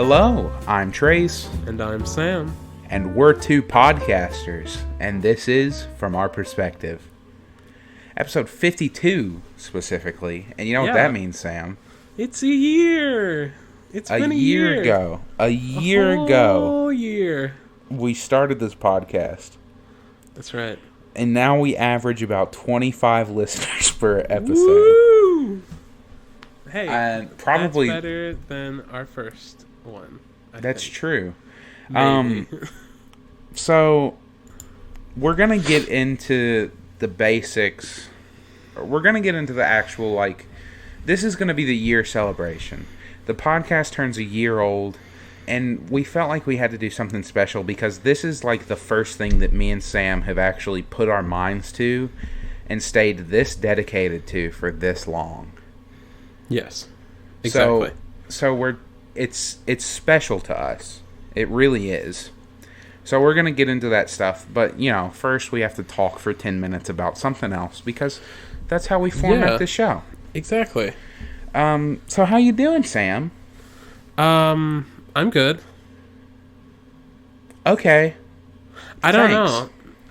Hello, I'm Trace, And I'm Sam. and we're two podcasters, and this is From Our Perspective. Episode 52, specifically, and you know what that means, Sam? It's a year. It's been a year ago. A year whole ago, year. we started this podcast, That's right. and now we average about 25 listeners per episode. Woo! Hey, And probably that's better than our first one. that's true. Maybe. So, we're going to get into the basics. We're going to get into the actual, this is going to be the year celebration. The podcast turns a year old, and we felt like we had to do something special because this is, the first thing that me and Sam have actually put our minds to and stayed this dedicated to for this long. Yes. Exactly. So it's special to us. It really is. So we're going to get into that stuff, but first we have to talk for 10 minutes about something else because that's how we format the show. Exactly. So how you doing, Sam? I'm good. Okay. I don't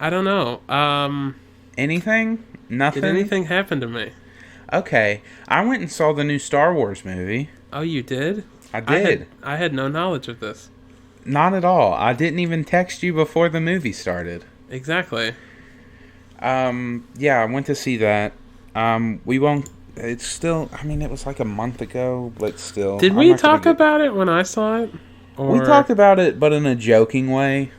Thanks. know. Anything? Nothing? Did anything happen to me? Okay. I went and saw the new Star Wars movie. Oh, you did? I did. I had no knowledge of this. Not at all. I didn't even text you before the movie started. Exactly. Yeah, I went to see that. We won't... It's still... it was like a month ago, but still... Did we talk about it when I saw it? Or... We talked about it, but in a joking way.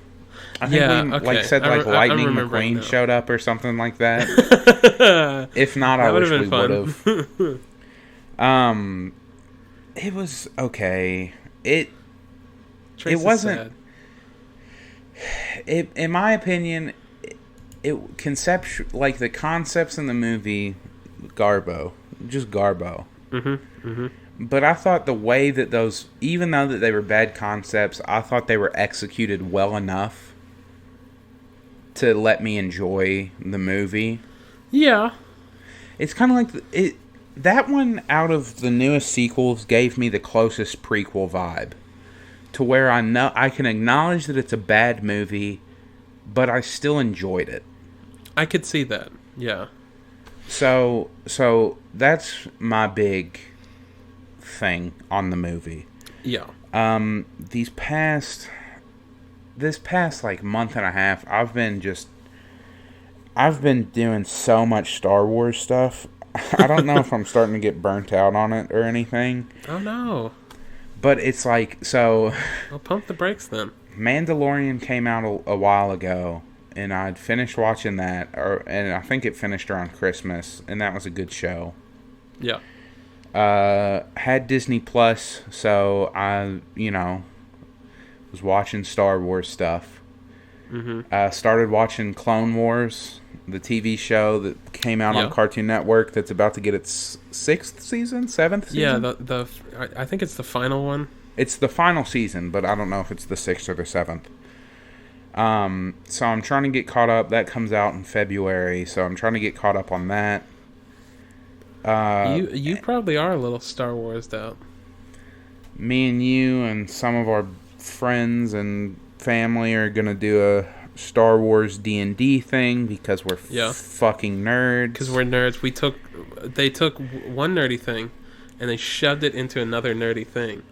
I think we okay. Lightning McQueen showed up or something like that. If not, I wish we would have. It was okay. It wasn't... Sad. In my opinion, it the concepts in the movie, Garbo. Just Garbo. Mm-hmm. Mm-hmm. But I thought the way that those, even though that they were bad concepts, I thought they were executed well enough to let me enjoy the movie. Yeah. It's kind of like, that one out of the newest sequels gave me the closest prequel vibe. To where I know, I can acknowledge that it's a bad movie, but I still enjoyed it. I could see that, yeah. So that's my big thing on the movie. Yeah. This past month and a half, I've been doing so much Star Wars stuff. I don't know if I'm starting to get burnt out on it or anything. Oh no. But it's so... I'll pump the brakes then. Mandalorian came out a while ago, and I'd finished watching that, and I think it finished around Christmas, and that was a good show. Yeah. Had Disney Plus, so I, was watching Star Wars stuff. Mm-hmm. Started watching Clone Wars, the TV show that came out on Cartoon Network that's about to get its 7th season? Yeah, I think it's the final one. It's the final season, but I don't know if it's the 6th or the 7th. So I'm trying to get caught up. That comes out in February, so I'm trying to get caught up on that. You probably are a little Star Wars'd out. Me and you and some of our friends and family are gonna do a Star Wars D&D thing because we're fucking nerds. Because we're nerds. They took one nerdy thing and they shoved it into another nerdy thing.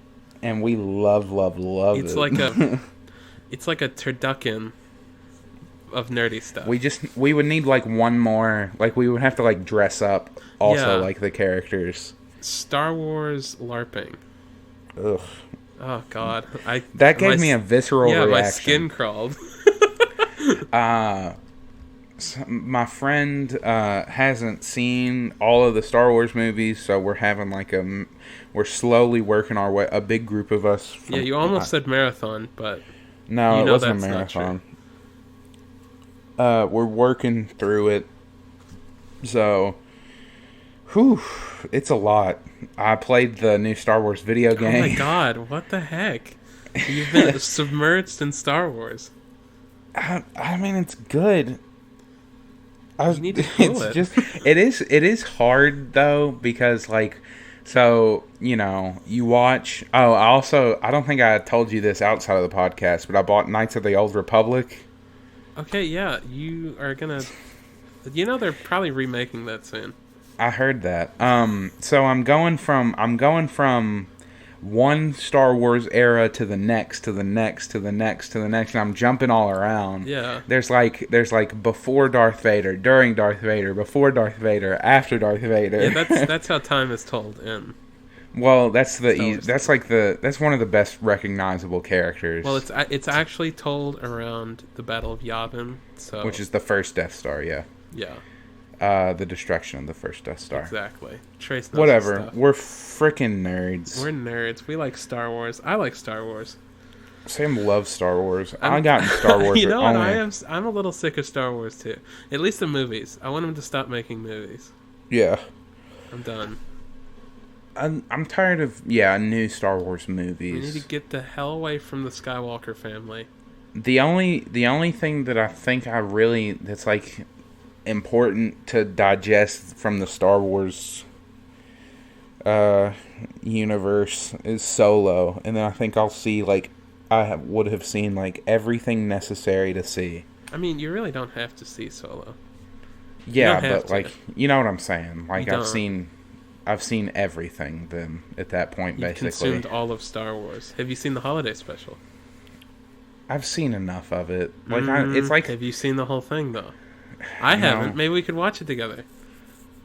And we love it. It's like a turducken of nerdy stuff. We would need one more, we would have to dress up also like the characters. Star Wars LARPing. Ugh. Oh god. That gave me a visceral reaction. Yeah, my skin crawled. My friend hasn't seen all of the Star Wars movies, so we're having we're slowly working our way, a big group of us. Yeah, you almost said marathon, but no, it wasn't a marathon. We're working through it, so it's a lot. I played the new Star Wars video game. Oh my god, what the heck? You've been submerged in Star Wars. It's good. You need to cool it. It is hard though because So, you know, you watch. Oh, I don't think I told you this outside of the podcast, but I bought Knights of the Old Republic. Okay, yeah, you are gonna. You know they're probably remaking that soon. I heard that. So I'm going from one Star Wars era to the next, to the next, to the next, to the next, and I'm jumping all around. Yeah. There's like before Darth Vader, during Darth Vader, before Darth Vader, after Darth Vader. Yeah, that's how time is told in. Well, that's Star Wars. that's one of the best recognizable characters. Well, it's actually told around the Battle of Yavin, so which is the first Death Star, yeah. yeah, The destruction of the first Death Star. exactly. Trace knows Whatever. stuff. We're freaking nerds. We're nerds. We like Star Wars. I like Star Wars. Sam loves Star Wars. I I'm- got in Star Wars. You know what? only. I'm a little sick of Star Wars too. At least the movies. I want them to stop making movies. Yeah. I'm done. I'm tired of new Star Wars We need movies. to get the hell away from the Skywalker family. The only thing that I think that's like important to digest from the Star Wars universe is Solo, and then I think I'll see would have seen like everything necessary to see. I mean, you really don't have to see Solo. Yeah, don't have but to. like you know what I'm saying. Like You I've seen everything then at that point You've basically. consumed all of Star Wars. Have you seen the holiday special? I've seen enough of it. It's like Have you seen the whole thing though? I No. haven't. Maybe we could watch it together.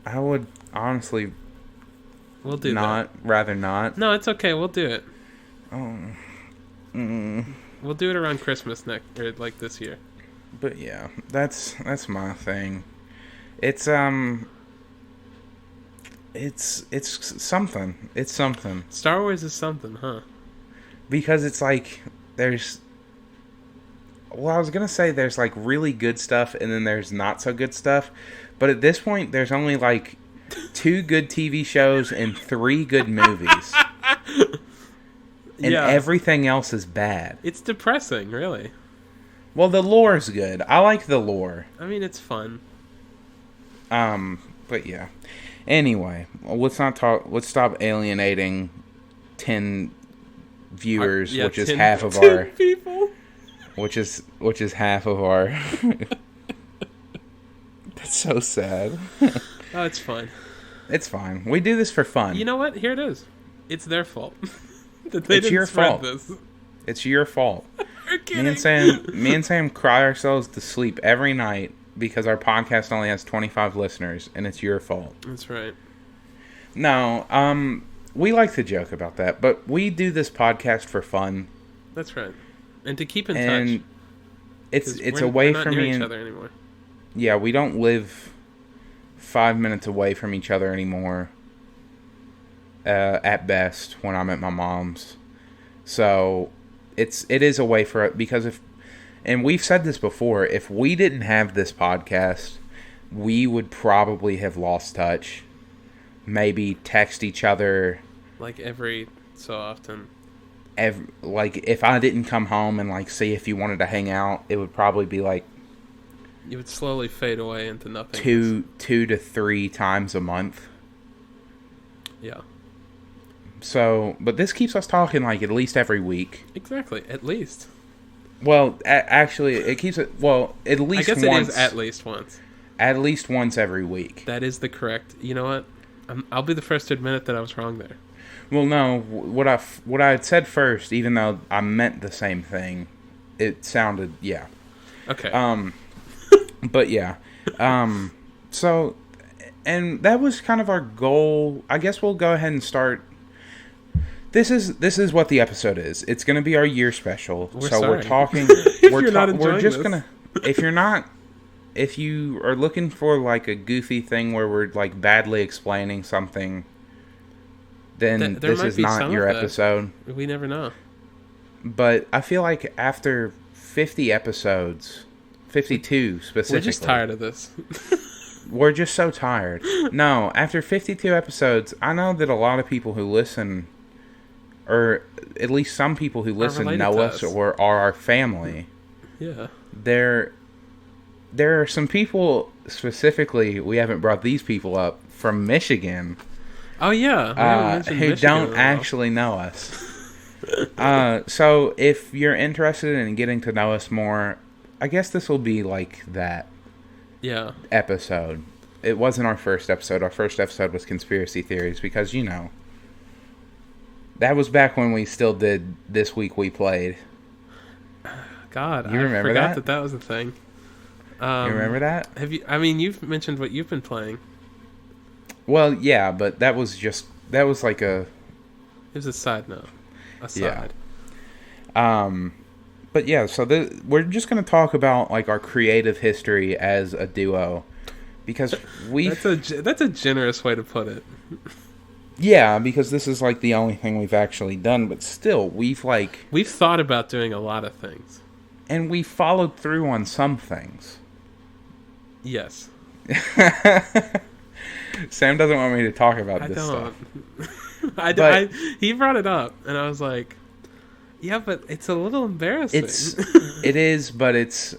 I would honestly We'll do rather not. that. No, it's okay. We'll do it. Oh. We'll do it around Christmas next, or like this year. But yeah, that's my thing. It's something. It's something Star Wars is something, huh? because it's like there's. Well, I was gonna say there's like really good stuff and then there's not so good stuff, but at this point there's only like 2 good TV shows and 3 good movies, and Yeah. everything else is bad. It's depressing, really. Well, the lore is good. I like the lore. I mean, it's fun. But yeah. Anyway, let's not talk. Let's stop alienating 10 viewers, Yeah, which is 10 half of 10 our, people. which is half of our. That's so sad. Oh, it's fine. It's fine. We do this for fun. You know what? Here it is. It's their fault that they It's didn't your spread fault. this. It's your fault. You're kidding. Me and Sam cry ourselves to sleep every night because our podcast only has 25 listeners, and it's your fault. That's right. No, we like to joke about that, but we do this podcast for fun, That's right. And to keep in and touch. it's 'Cause a way we're not for near me each and other anymore. yeah, we don't live 5 minutes away from each other anymore. At best, when I'm at my mom's, so it is a way for because and we've said this before, if we didn't have this podcast, we would probably have lost touch. Maybe text each other. Like every so often. Like if I didn't come home and like see if you wanted to hang out, it would probably be like You would slowly fade away into nothing. 2 to 3 times a month. Yeah. So, but this keeps us talking like at least every week. Exactly. At least. Well, actually, it keeps it. Well, at least I guess once. it is at least once. At least once every week. That is the correct. You know what? I'll be the first to admit that I was wrong there. Well, no, what I had said first, even though I meant the same thing, it sounded Okay. But yeah, so, and that was kind of our goal. I guess we'll go ahead and start. This is what the episode is. It's going to be our year special. We're so sorry. we're talking. You're not we're enjoying just this. gonna. If you are looking for like a goofy thing where we're like badly explaining something, then There this might is be not some your of that. episode. We never know. But I feel like after 50 episodes, 52 specifically. We're just tired of this. We're just so tired. No, after 52 episodes, I know that a lot of people who listen, or at least some people who listen, related know to us us. or are our family. Yeah. There are some people, specifically, we haven't brought these people up, from Michigan. Oh yeah, we haven't mentioned who Michigan don't in a while. actually know us. So if you're interested in getting to know us more, I guess this will be like that Yeah. episode. It wasn't our first episode. Our first episode was conspiracy theories because, you know, that was back when we still did This Week We Played. God, You I remember forgot that? that was a thing. You remember that? Have you? I mean, you've mentioned what you've been playing. Well, yeah, but that was like a... It was a side note. Yeah. Aside. But yeah, so we're just going to talk about like our creative history as a duo, because That's a generous way to put it. yeah, because this is like the only thing we've actually done, but still we've thought about doing a lot of things. and we followed through on some things. Yes. Sam doesn't want me to talk about I this don't. stuff. He brought it up, and I was like, "Yeah, but it's a little embarrassing." It is, but it's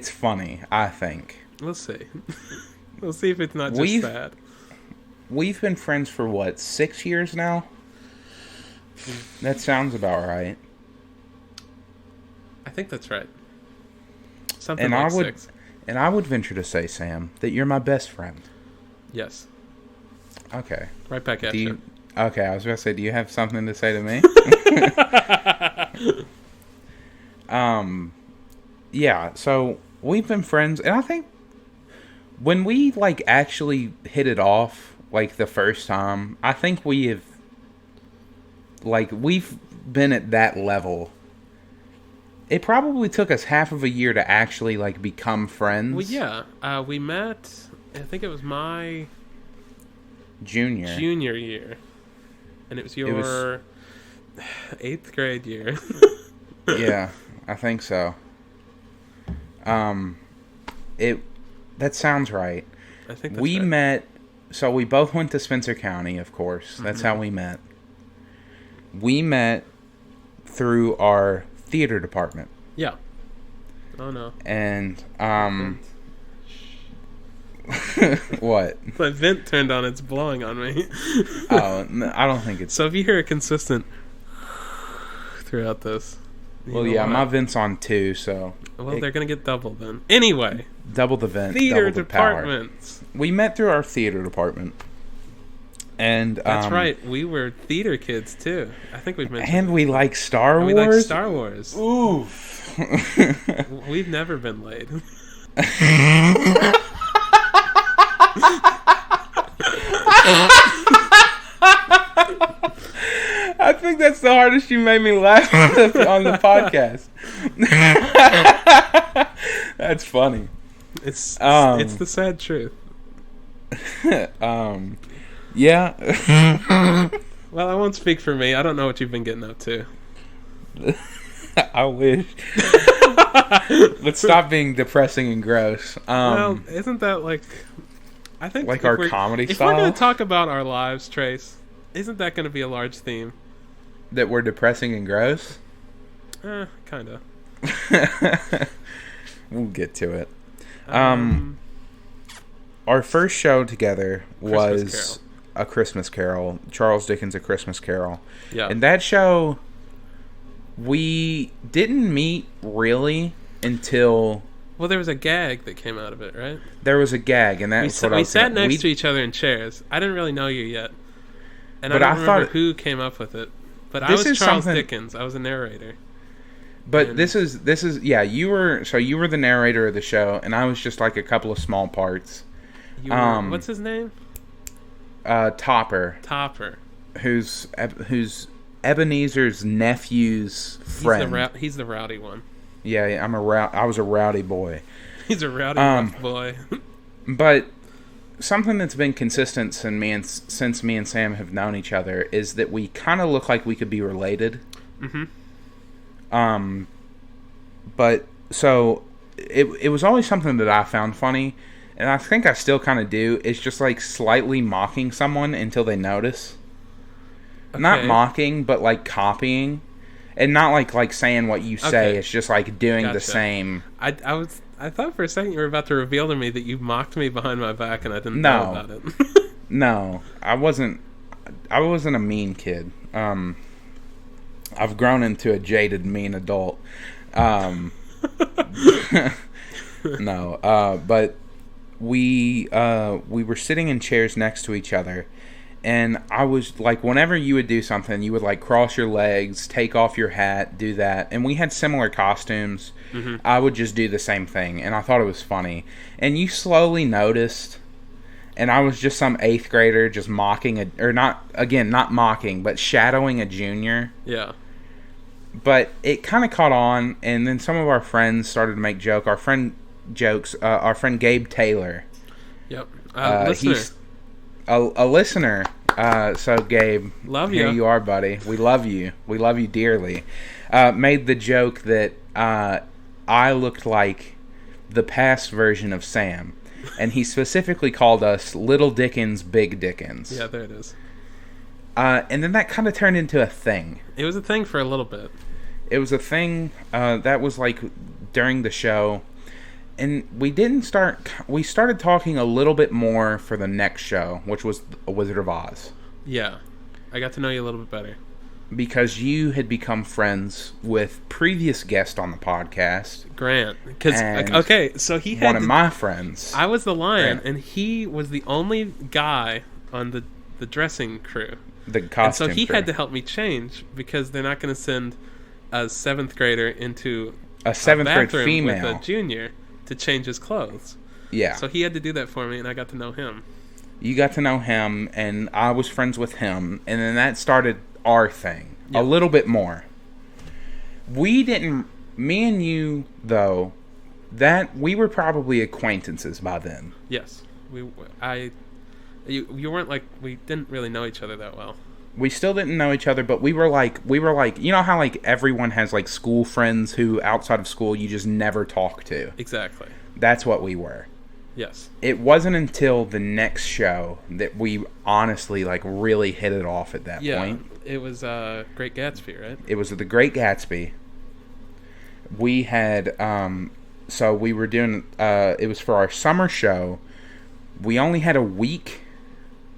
funny, I think. We'll see. We'll see if it's not just sad. We've been friends for what, 6 years now? That sounds about right. I think that's right. Something And like I would 6. and I would venture to say, Sam, that you're my best friend. Yes. Okay. Right back at you. Okay, I was going to say, do you have something to say to me? Yeah, so we've been friends, and I think when we, like, actually hit it off, like, the first time, I think we've been at that level. It probably took us half of a year to actually, like, become friends. Well, yeah. We met, I think it was my Junior. junior year. And it was your 8th grade year. Yeah, I think so. That sounds right. I think that's We right. met, so we both went to Spencer County, of course. That's how we met. We met through our theater department. Yeah. Oh, no. And, what? My vent turned on. It's blowing on me. Oh, I don't think it's... So if you hear a consistent throughout this... Well, yeah, my vent's on 2, so... Well, they're going to get double then. Anyway. Double the vent, Theater double the power. departments. We met through our theater department. And, That's right. We were theater kids, too. I think we've mentioned And we like Star that. Wars. We like Star Wars. Oof. We've never been laid. I think that's the hardest you made me laugh on the podcast. That's funny. It's the sad truth. Yeah. Well, I won't speak for me. I don't know what you've been getting up to. I wish. Let's stop being depressing and gross. Well, isn't that like... I think like if our we're- comedy If style? we're going to talk about our lives, Trace, isn't that going to be a large theme? That we're depressing and gross? Kind of. We'll get to it. Our first show together was A Christmas Carol. Charles Dickens' A Christmas Carol. Yeah. And that show, we didn't meet really until Well, there was a gag that came out of it, right? there was a gag, and that's what I We was sat gonna- next to each other in chairs. I didn't really know you yet. And But I I don't remember thought- who came up with it. But I This was is Charles something- Dickens. I was a narrator. But And- this is yeah, you were the narrator of the show, and I was just like a couple of small parts. You were, what's his name? Topper, Topper. who's Ebenezer's nephew's friend. He's the rowdy one. Yeah, I was a rowdy boy. He's a rowdy rough boy. But something that's been consistent since me and Sam have known each other is that we kind of look like we could be related. Mm-hmm. But so it was always something that I found funny, and I think I still kind of do. It's just like slightly mocking someone until they notice. Not Okay. mocking, but like copying, and not like saying what you say. Okay. It's just like doing the Gotcha. same. I thought for a second you were about to reveal to me that you mocked me behind my back and I didn't No. know about it. No, I wasn't. I wasn't a mean kid. I've grown into a jaded, mean adult. No, but we were sitting in chairs next to each other, and I was like, whenever you would do something, you would like cross your legs, take off your hat, do that, and we had similar costumes. Mm-hmm. I would just do the same thing, and I thought it was funny. And you slowly noticed, and I was just some 8th grader just mocking not mocking, but shadowing a junior. Yeah. But it kind of caught on, and then some of our friends started to make our friend Gabe Taylor. Yep. Listener. He's a listener. So Gabe, Love here you. you are, buddy. We love you. We love you dearly. Made the joke that I looked like the past version of Sam, and he specifically called us Little Dickens, Big Dickens. Yeah, there it is. And then that kind of turned into a thing. It was a thing for a little bit. It was a thing that was like during the show, and we started talking a little bit more for the next show, which was A Wizard of Oz, Yeah. I got to know you a little bit better. because you had become friends with previous guest on the podcast, Grant. Because, And okay, so he had one of my friends. I was the lion, Grant. and he was the only guy on the dressing crew. The And costume so he crew. had to help me change, because they're not going to send a 7th grader into a 7th grade bathroom female. with a junior to change his clothes. Yeah. So he had to do that for me, and I got to know him. You got to know him, and I was friends with him, and then that started our thing a Yep. little bit more. Me and you, though, we were probably acquaintances by then. Yes. You weren't like, we didn't really know each other that well. We still didn't know each other, but we were like, you know how like everyone has like school friends who outside of school you just never talk to. Exactly. That's what we were. Yes. It wasn't until the next show that we honestly like really hit it off at that point. It was Great Gatsby, right? It was The Great Gatsby. We had so we were doing it was for our summer show. We only had a week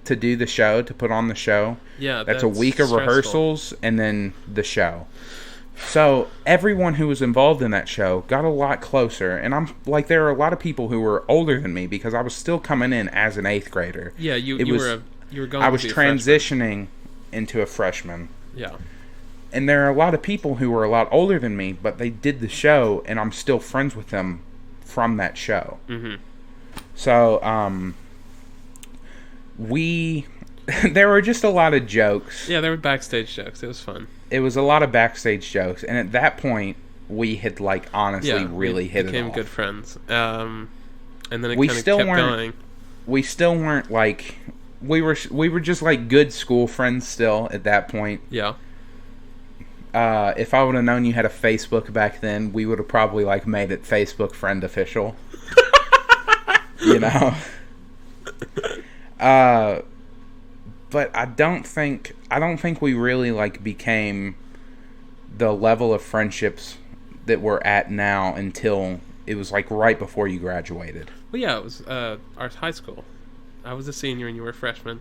to do the show, to put on the show. Yeah, That's a week of stressful. rehearsals and then the show. So everyone who was involved in that show got a lot closer, and I'm like, there are a lot of people who were older than me because I was still coming in as an 8th grader. Yeah, you were going. I was to be a freshman. transitioning into a freshman, Yeah. and there are a lot of people who were a lot older than me, but they did the show, and I'm still friends with them from that show. Mm-hmm. So there were just a lot of jokes. Yeah, there were backstage jokes. It was fun. It was a lot of backstage jokes, and at that point, we had like honestly really hit it off. Became good friends. And then it We kind of still kept weren't- going. We still weren't like we were just like good school friends still at that point. Yeah. If I would have known you had a Facebook back then, we would have probably like made it Facebook friend official. You know. But I don't think we really like became the level of friendships that we're at now until it was like right before you graduated. Well, yeah, it was our high school. I was a senior and you were a freshman.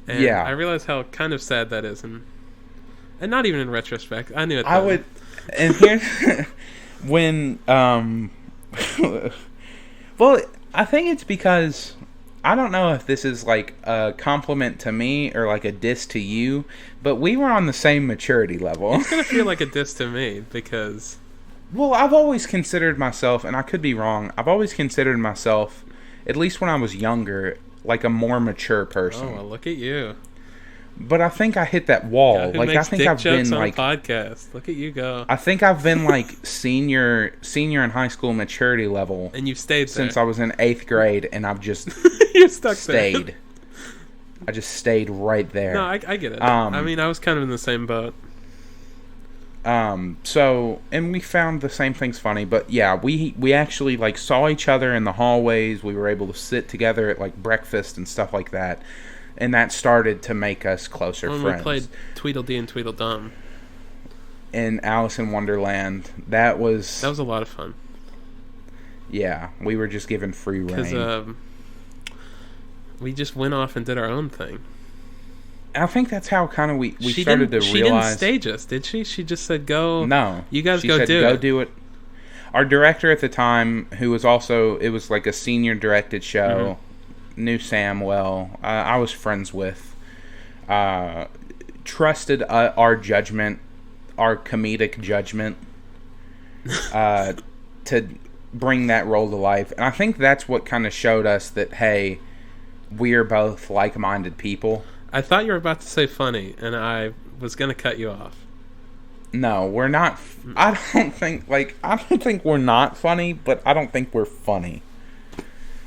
And Yeah. I realized how kind of sad that is, and not even in retrospect. I knew it. I then. would, and here's when well, I think it's because I don't know if this is like a compliment to me or like a diss to you, but we were on the same maturity level. It's gonna feel like a diss to me because. Well, I've always considered myself, and I could be wrong, I've always considered myself, at least when I was younger, like a more mature person. Oh, well, look at you. But I think I hit that wall. Guy who Like I makes think dick I've jokes been on like a podcast. Look at you go. I think I've been like senior in high school maturity level And you've stayed since there. I was in 8th grade, and I've just You're stuck stayed. there. I just stayed right there. No, I get it. Um, I mean, I was kind of in the same boat. So, and we found the same things funny, but yeah, we actually like saw each other in the hallways. We were able to sit together at like breakfast and stuff like that, and that started to make us closer When friends. we played Tweedledee and Tweedledum, in Alice in Wonderland, that was that was a lot of fun. yeah, we were just given free Because reign. We just went off and did our own thing. I think that's how kind of we She started to She realize. didn't stage us, did she? She just said, "Go." No, You guys she go said, do go it. do it. Our director at the time, who was also, it was like a senior directed show, knew Sam well. I was friends with. Trusted our judgment, our comedic judgment, to bring that role to life. And I think that's what kind of showed us that, hey, we're both like-minded people. I thought you were about to say funny, and I was going to cut you off. No, we're not. I don't think we're not funny, but I don't think we're funny.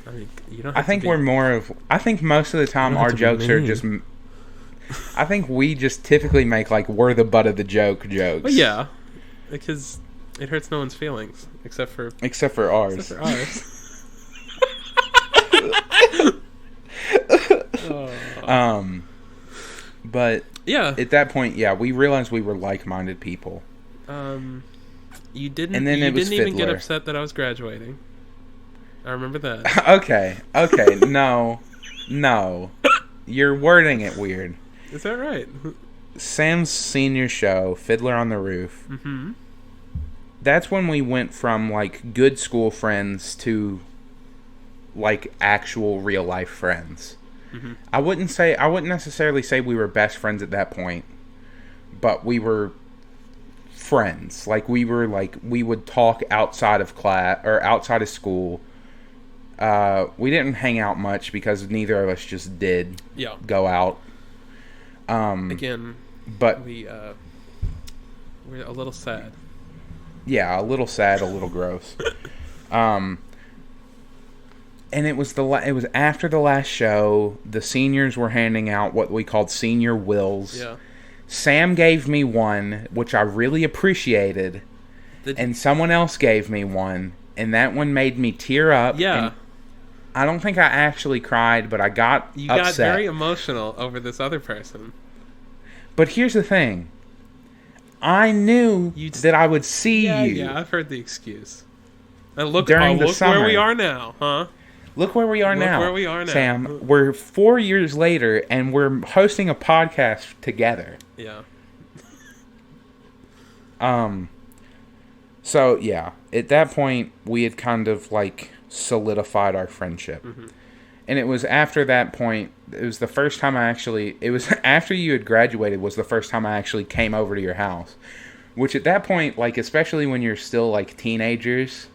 I mean, you don't. I think we're more of. I think most of the time our jokes are just. I think we just typically make like we're the butt of the joke jokes. Well, yeah, because it hurts no one's feelings except for ours. Except for ours. But yeah, at that point, yeah, we realized we were like-minded people. You didn't. And then you it was didn't even get Fiddler. upset that I was graduating. I remember that. Okay, no, you're wording it weird. Is that right? Sam's senior show, Fiddler on the Roof. Mm-hmm. That's when we went from like good school friends to like actual real life friends. Mm-hmm. I wouldn't necessarily say we were best friends at that point, but we were friends. Like we would talk outside of class or outside of school. We didn't hang out much because neither of us just did go out. Again, but we're a little sad. Yeah, a little sad, a little gross. And it was after the last show. The seniors were handing out what we called senior wills. Yeah. Sam gave me one, which I really appreciated, and someone else gave me one, and that one made me tear up. Yeah. And I don't think I actually cried, but I got upset. Got very emotional over this other person. But here's the thing. I knew that I would see you. Yeah, I've heard the excuse. And look during the look summer. where we are now, huh? Look where we are now. Look where we are now. Sam, we're 4 years later, and we're hosting a podcast together. Yeah. So, yeah. At that point, we had kind of, like, solidified our friendship. Mm-hmm. And it was after that point, it was the first time it was after you had graduated was the first time I actually came over to your house. Which at that point, like, especially when you're still, like, teenagers,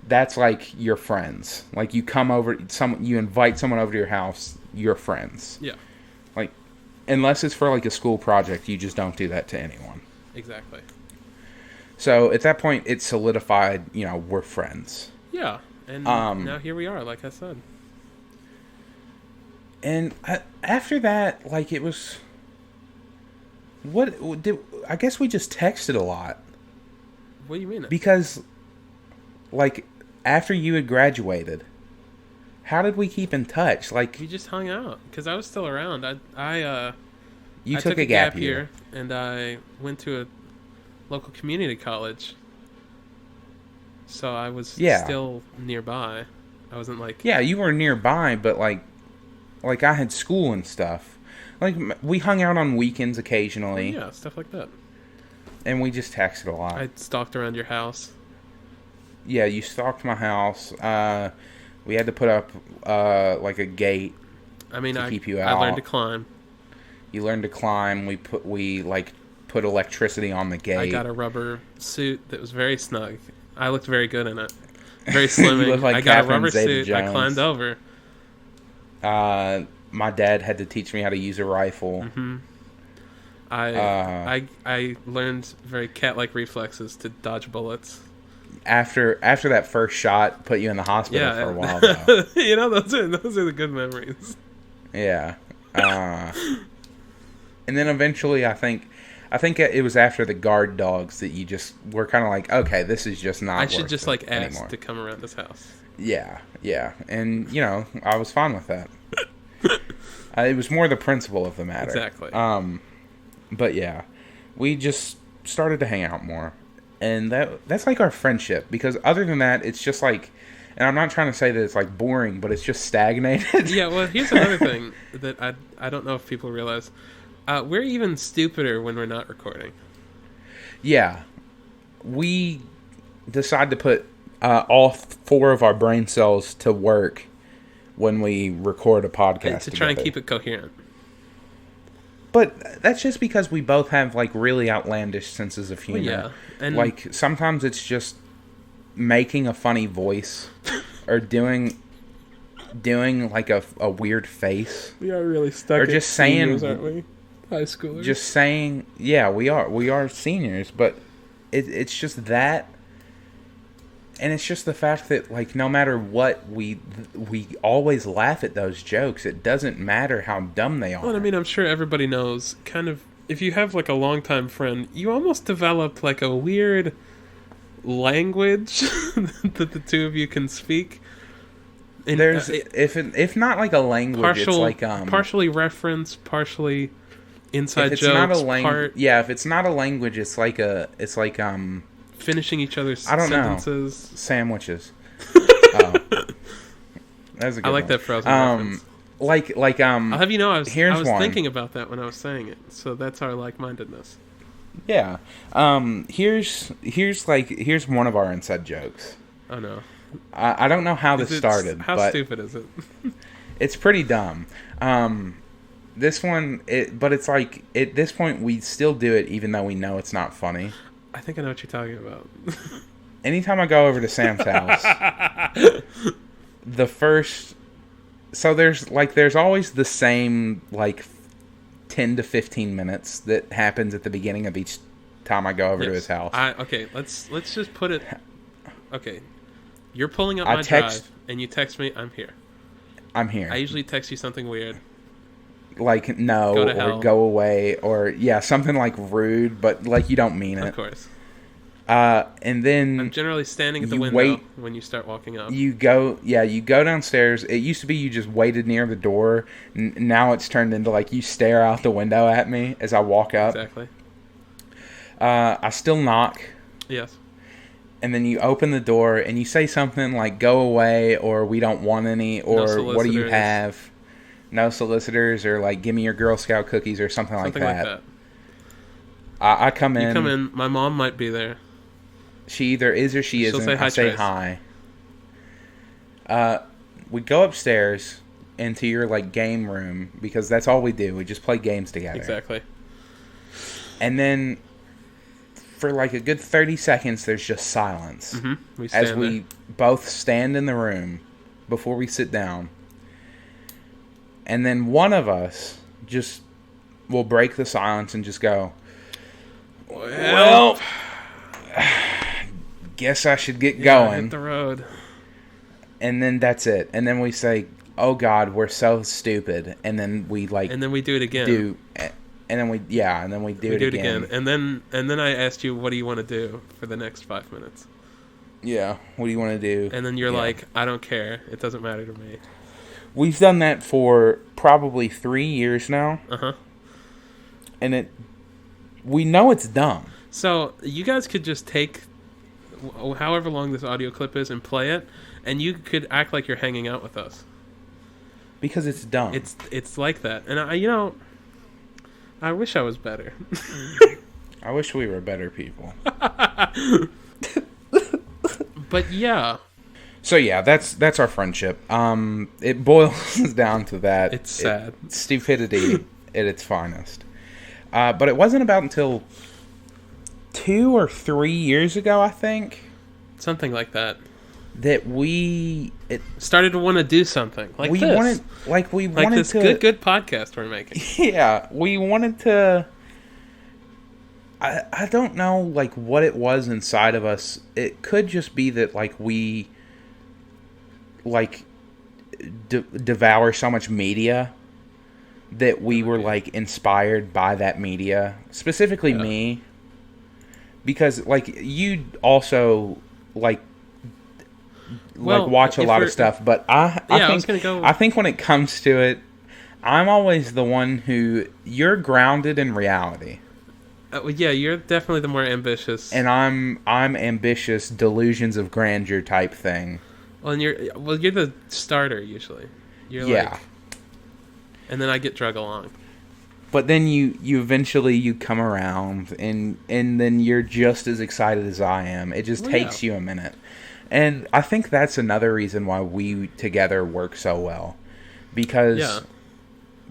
that's, like, your friends. Like, you come over, you invite someone over to your house, you're friends. Yeah. Like, unless it's for, like, a school project, you just don't do that to anyone. Exactly. So, at that point, it solidified, we're friends. Yeah. And now here we are, like I said. And after that, like, it was... I guess we just texted a lot. What do you mean? Because, like, after you had graduated, how did we keep in touch? Like, We just hung out, because I was still around. I took a gap year. And I went to a local community college. So I was still nearby. I wasn't like... Yeah, you were nearby, but, like I had school and stuff. Like, we hung out on weekends occasionally. Yeah, stuff like that. And we just texted a lot. I stalked around your house. Yeah, you stalked my house. We had to put up, like, a gate to keep you out. I learned to climb. You learned to climb. We put electricity on the gate. I got a rubber suit that was very snug. I looked very good in it. Very slimming. You look like I got Catherine a rubber suit. Zeta-Jones. I climbed over. My dad had to teach me how to use a rifle. Mm-hmm. I learned very cat-like reflexes to dodge bullets. After that first shot, put you in the hospital for a while, though. Those are the good memories. Yeah. And then eventually, I think it was after the guard dogs that you just were kind of like, okay, this is just not. I should just ask anymore. to come around this house. Yeah, and I was fine with that. It was more the principle of the matter. Exactly. But yeah, we just started to hang out more, and that's like our friendship. Because other than that, it's just like And I'm not trying to say that it's like boring, but it's just stagnated. Yeah, well, here's another thing that I don't know if people realize. We're even stupider when we're not recording. Yeah. We decide to put all 4 of our brain cells to work when we record a podcast to try and keep it coherent. But that's just because we both have like really outlandish senses of humor. Well, yeah. And like sometimes it's just making a funny voice or doing like a weird face. We are really stuck. Or just saying, aren't we? High schoolers. Just saying, yeah, we are seniors, but it's just that. And it's just the fact that, like, no matter what, we always laugh at those jokes. It doesn't matter how dumb they are. Well, I mean, I'm sure everybody knows, kind of, if you have, like, a longtime friend, you almost develop, like, a weird language that the two of you can speak. And, there's, if not, like, a language, it's like... partially reference, partially inside if it's jokes, not a language, yeah, if it's not a language, it's like finishing each other's sentences. Know. Sandwiches. That's a good I like one. that Frozen reference. I'll have you know, I was one. thinking about that when I was saying it. So that's our like-mindedness. Yeah. Here's one of our inside jokes. Oh no. I don't know how this started. How stupid is it? It's pretty dumb. This one, but it's like at this point we still do it even though we know it's not funny. I think I know what you're talking about. Anytime I go over to Sam's house, there's always the same like 10 to 15 minutes that happens at the beginning of each time I go over to his house. Okay, let's just put it. Okay, you're pulling up my drive and you text me. I'm here. I'm here. I usually text you something weird. Like no, or go away, or something like rude, but like you don't mean it. Of course. And then I'm generally standing at the window when you start walking up. You go downstairs. It used to be you just waited near the door. Now it's turned into like you stare out the window at me as I walk up. Exactly. I still knock. Yes. And then you open the door and you say something like "Go away" or "We don't want any" or "What do you have?" No solicitors, or like "Give me your Girl Scout cookies" or something like that. I come in. You come in. My mom might be there. She either is or she isn't. Say hi, I say hi. We go upstairs into your like game room because that's all we do. We just play games together. Exactly. And then for like a good 30 seconds, there's just silence. Mm-hmm. We both stand in the room before we sit down. And then one of us just will break the silence and just go, well, guess I should get going. Hit the road. And then that's it. And then we say, oh God, we're so stupid. And then we like... And then we do it again. And then we do it again. And then I asked you, what do you want to do for the next 5 minutes? Yeah, what do you want to do? And then you're like, I don't care. It doesn't matter to me. We've done that for probably 3 years now. Uh-huh. And we know it's dumb. So you guys could just take however long this audio clip is and play it, and you could act like you're hanging out with us. Because it's dumb. It's like that. And I wish I was better. I wish we were better people. But yeah. So yeah, that's our friendship. It boils down to that. It's sad. Stupidity at its finest. But it wasn't about until 2 or 3 years ago, I think. Something like that. That we started to want to do something like we this. wanted this to good podcast we're making. Yeah, we wanted to. I don't know like what it was inside of us. It could just be that like we like devour so much media that we were like inspired by that media, specifically me, because like you also like watch a lot of stuff, but I think when it comes to it, I'm always the one who you're grounded in reality. Yeah, you're definitely the more ambitious, and I'm ambitious, delusions of grandeur type thing. Well, and you're the starter usually. You're Yeah. like, and then I get drug along. But then you eventually you come around and then you're just as excited as I am. It just takes you a minute. And I think that's another reason why we together work so well. Because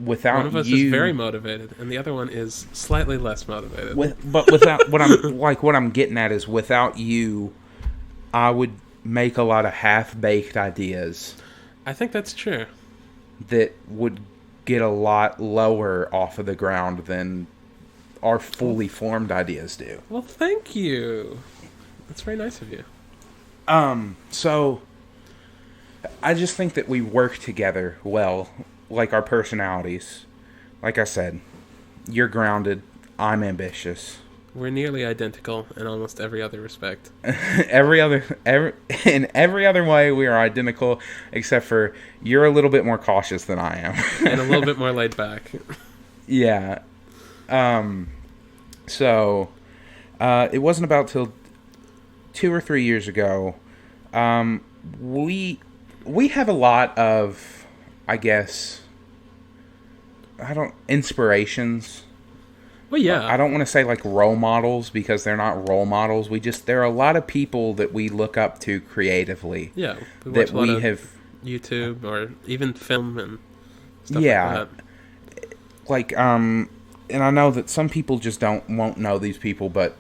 without one of us is very motivated and the other one is slightly less motivated. But without what I'm getting at is without you, I would make a lot of half-baked ideas. I think that's true. That would get a lot lower off of the ground than our fully formed ideas do. Well, thank you. That's very nice of you. So I just think that we work together well, like our personalities. Like I said, you're grounded, I'm ambitious. We're nearly identical in almost every other respect. In every other way, we are identical, except for you're a little bit more cautious than I am. And a little bit more laid back. Yeah. So, it wasn't about till 2 or 3 years ago. We have a lot of, I guess, inspirations. Well, yeah. I don't want to say like role models because they're not role models. There are a lot of people that we look up to creatively. Yeah. That we have YouTube or even film and stuff like that. Like, and I know that some people just won't know these people, but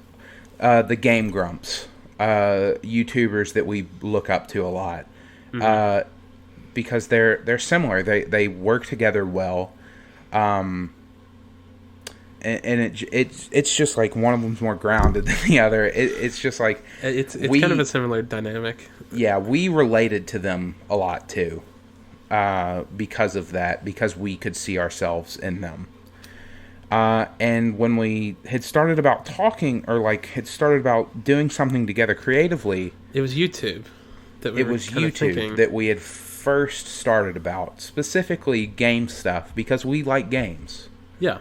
the Game Grumps, YouTubers that we look up to a lot, because they're similar. They work together well, and it's just like one of them's more grounded than the other. It's just like it's kind of a similar dynamic. Yeah, we related to them a lot too, because of that, because we could see ourselves in them. And when we had started about talking, or like had started about doing something together creatively, it was YouTube that we had first started about, specifically game stuff, because we like games. Yeah.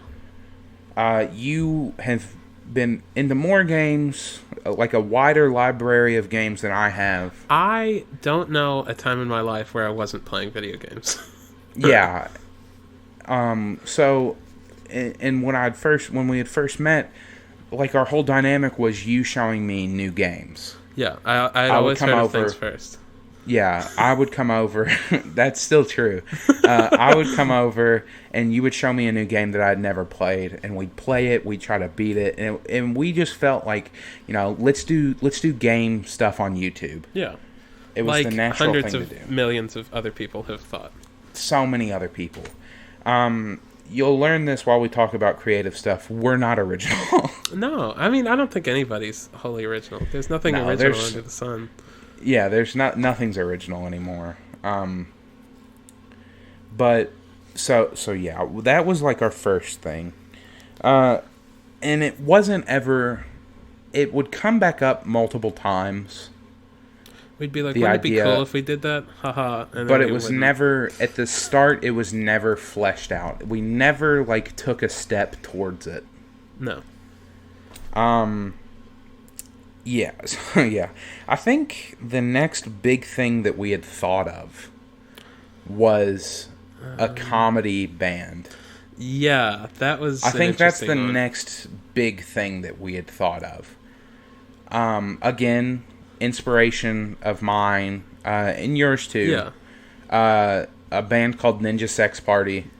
You have been into more games, like a wider library of games than I have. I don't know a time in my life where I wasn't playing video games. Yeah. So, and when we had first met, like our whole dynamic was you showing me new games. Yeah, I'd always heard of things first. Yeah, I would come over. That's still true. I would come over, and you would show me a new game that I'd never played, and we'd play it. We'd try to beat it, and we just felt like, let's do game stuff on YouTube. Yeah, it was like the natural thing to do. Hundreds of millions of other people have thought. So many other people. You'll learn this while we talk about creative stuff. We're not original. No, I mean, I don't think anybody's wholly original. There's nothing original under the sun. Yeah, there's nothing's original anymore. But so yeah, that was like our first thing. And it wasn't ever. It would come back up multiple times. We'd be like, wouldn't it be cool if we did that? Haha. But it was never, at the start, it was never fleshed out. We never, like, took a step towards it. No. Yeah. So, yeah. I think the next big thing that we had thought of was a comedy band. Yeah, that was I think that's the next big thing that we had thought of. Again, inspiration of mine, and yours too. Yeah. A band called Ninja Sex Party.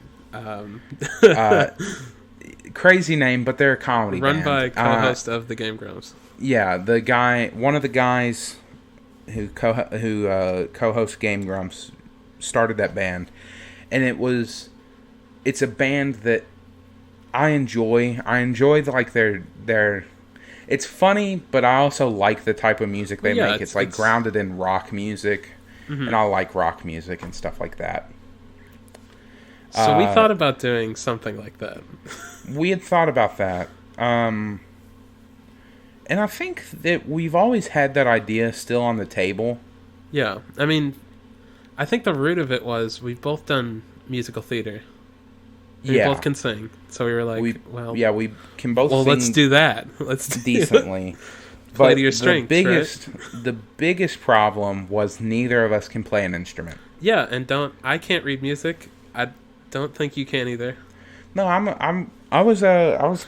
Crazy name, but they're a comedy band. Run by co-host of the Game Grumps. Yeah, one of the guys who co-hosts Game Grumps started that band, and it's a band that I enjoy. I enjoy their it's funny, but I also like the type of music they make. It's like grounded in rock music, and I like rock music and stuff like that. So we thought about doing something like that. We had thought about that. And I think that we've always had that idea still on the table. Yeah. I mean, I think the root of it was we've both done musical theater. We both can sing. So we were like, we can both sing. Let's do that. Let's do decently. Play to your strengths, the biggest problem was neither of us can play an instrument. Yeah, and I can't read music. I don't think you can either. No, I was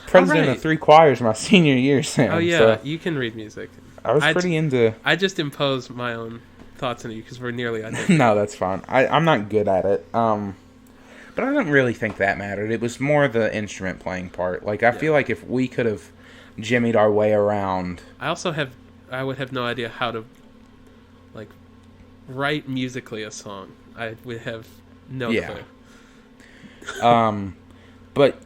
president of 3 choirs my senior year, Sam. Oh yeah, so you can read music. I was pretty into. I just impose my own thoughts on you because we're nearly identical. No, that's fine. I'm not good at it. But I don't really think that mattered. It was more the instrument playing part. Like I feel like if we could have jimmied our way around. I would have no idea how to, like, write musically a song. I would have no clue. But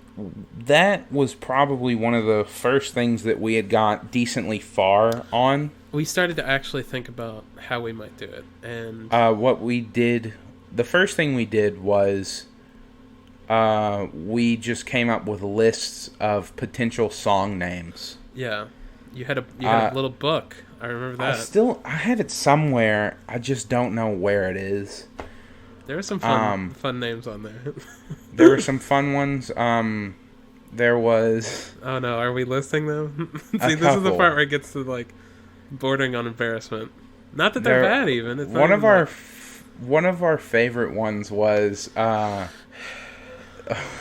that was probably one of the first things that we had got decently far on. We started to actually think about how we might do it, and what we did, the first thing we did was we just came up with lists of potential song names. Yeah, you had a little book. I remember that. I have it somewhere. I just don't know where it is. There were some fun names on there. There were some fun ones. There was. Oh no, are we listing them? See, this is the part where it gets to like bordering on embarrassment. Not that they're bad, even. It's one of our favorite ones was.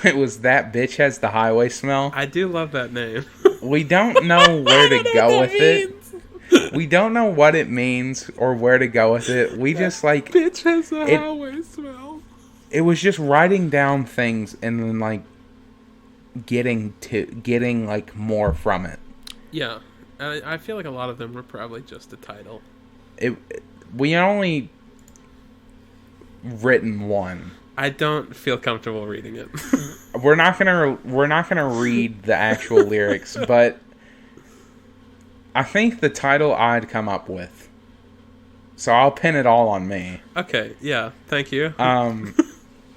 It was That Bitch Has the Highway Smell. I do love that name. We don't know where to go with it. We don't know what it means or where to go with it. We just like bitch has a highway smell. It was just writing down things and then like getting like more from it. Yeah, I feel like a lot of them were probably just a title. We only written one. I don't feel comfortable reading it. We're not gonna read the actual lyrics, but I think the title I'd come up with. So I'll pin it all on me. Okay, yeah, thank you. And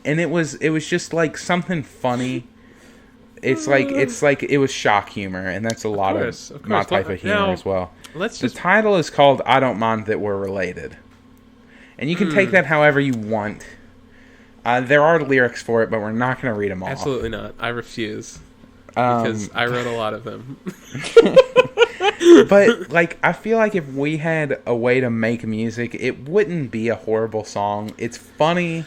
it was just like something funny. It's like it was shock humor, and that's a lot of my type of humor as well. The title is called "I Don't Mind That We're Related," and you can take that however you want. There are lyrics for it, but we're not going to read them all. Absolutely not. I refuse. Because I wrote a lot of them. But, like, I feel like if we had a way to make music, it wouldn't be a horrible song. It's funny.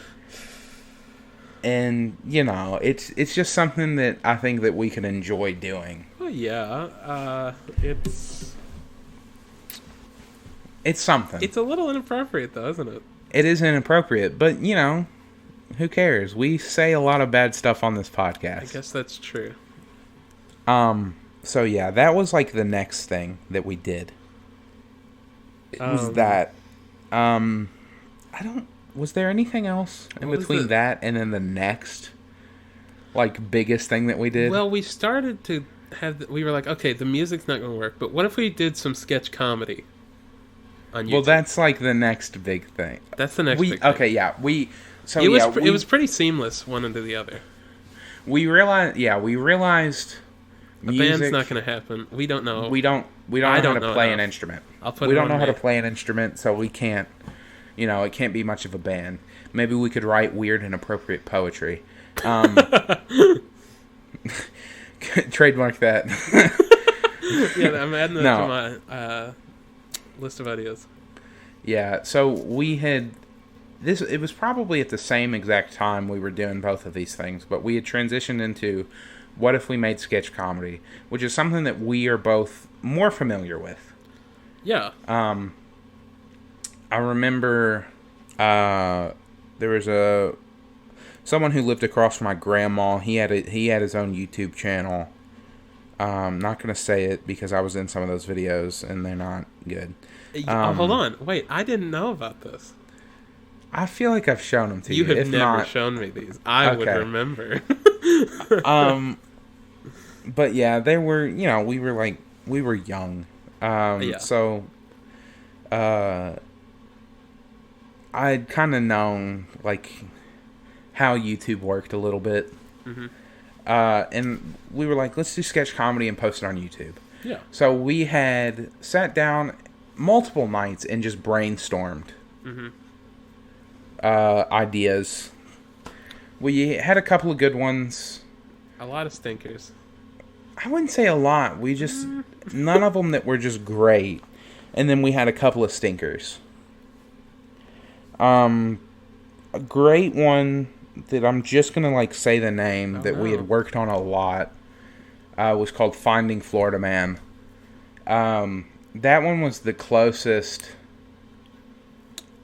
And, you know, it's just something that I think that we could enjoy doing. Well, yeah. It's something. It's a little inappropriate, though, isn't it? It is inappropriate, but, you know, who cares? We say a lot of bad stuff on this podcast. I guess that's true. So yeah, that was like the next thing that we did. It was that. Was there anything else in between that and then the next, like, biggest thing that we did? Well, we started to have. We were like, okay, the music's not going to work, but what if we did some sketch comedy on YouTube? Well, that's like the next big thing. That's the next big thing. Okay, yeah, So it was pretty seamless one into the other. We realized a band's not going to happen. We don't know. We don't know how to play an instrument. We don't know how to play an instrument, so we can't. You know, it can't be much of a band. Maybe we could write weird and inappropriate poetry. Trademark that. Yeah, I'm adding that to my list of ideas. Yeah, so we had. It was probably at the same exact time we were doing both of these things, but we had transitioned into what if we made sketch comedy, which is something that we are both more familiar with. Yeah. I remember there was someone who lived across from my grandma. He had his own YouTube channel. Not gonna say it because I was in some of those videos and they're not good. Hold on, wait, I didn't know about this. I feel like I've shown them to you. You have never shown me these. I would remember. But yeah, they were, you know, we were young. So, I'd kind of known, like, how YouTube worked a little bit. Mm-hmm. And we were like, let's do sketch comedy and post it on YouTube. Yeah. So we had sat down multiple nights and just brainstormed. Mm-hmm. Ideas. We had a couple of good ones. A lot of stinkers. I wouldn't say a lot. We just none of them that were just great. And then we had a couple of stinkers. A great one that I'm just gonna like say the name that we had worked on a lot was called Finding Florida Man. That one was the closest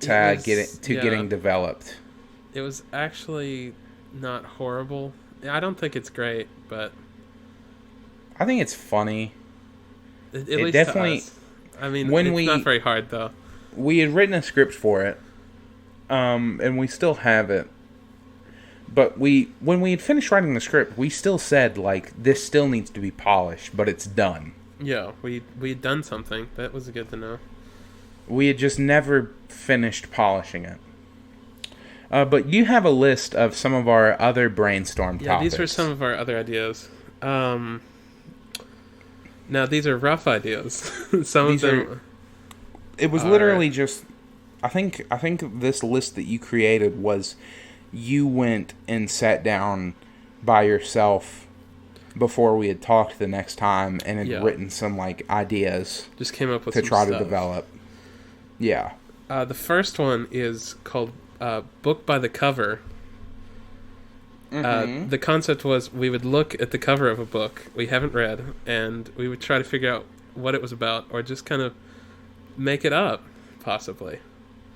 to getting developed. It was actually not horrible. I don't think it's great, but I think it's funny. At least definitely. To us. I mean, it's not very hard though. We had written a script for it, and we still have it. But when we had finished writing the script, we still said like this still needs to be polished, but it's done. Yeah, we had done something. That was good to know. We had just never finished polishing it. But you have a list of some of our other brainstorm topics. Yeah, these were some of our other ideas. Now, these are rough ideas. It was literally just... I think this list that you created was... You went and sat down by yourself before we had talked the next time and had written some, like, ideas. Just came up with to some try stuff. To develop. Yeah. The first one is called Book by the Cover. Mm-hmm. The concept was we would look at the cover of a book we haven't read, and we would try to figure out what it was about, or just kind of make it up, possibly.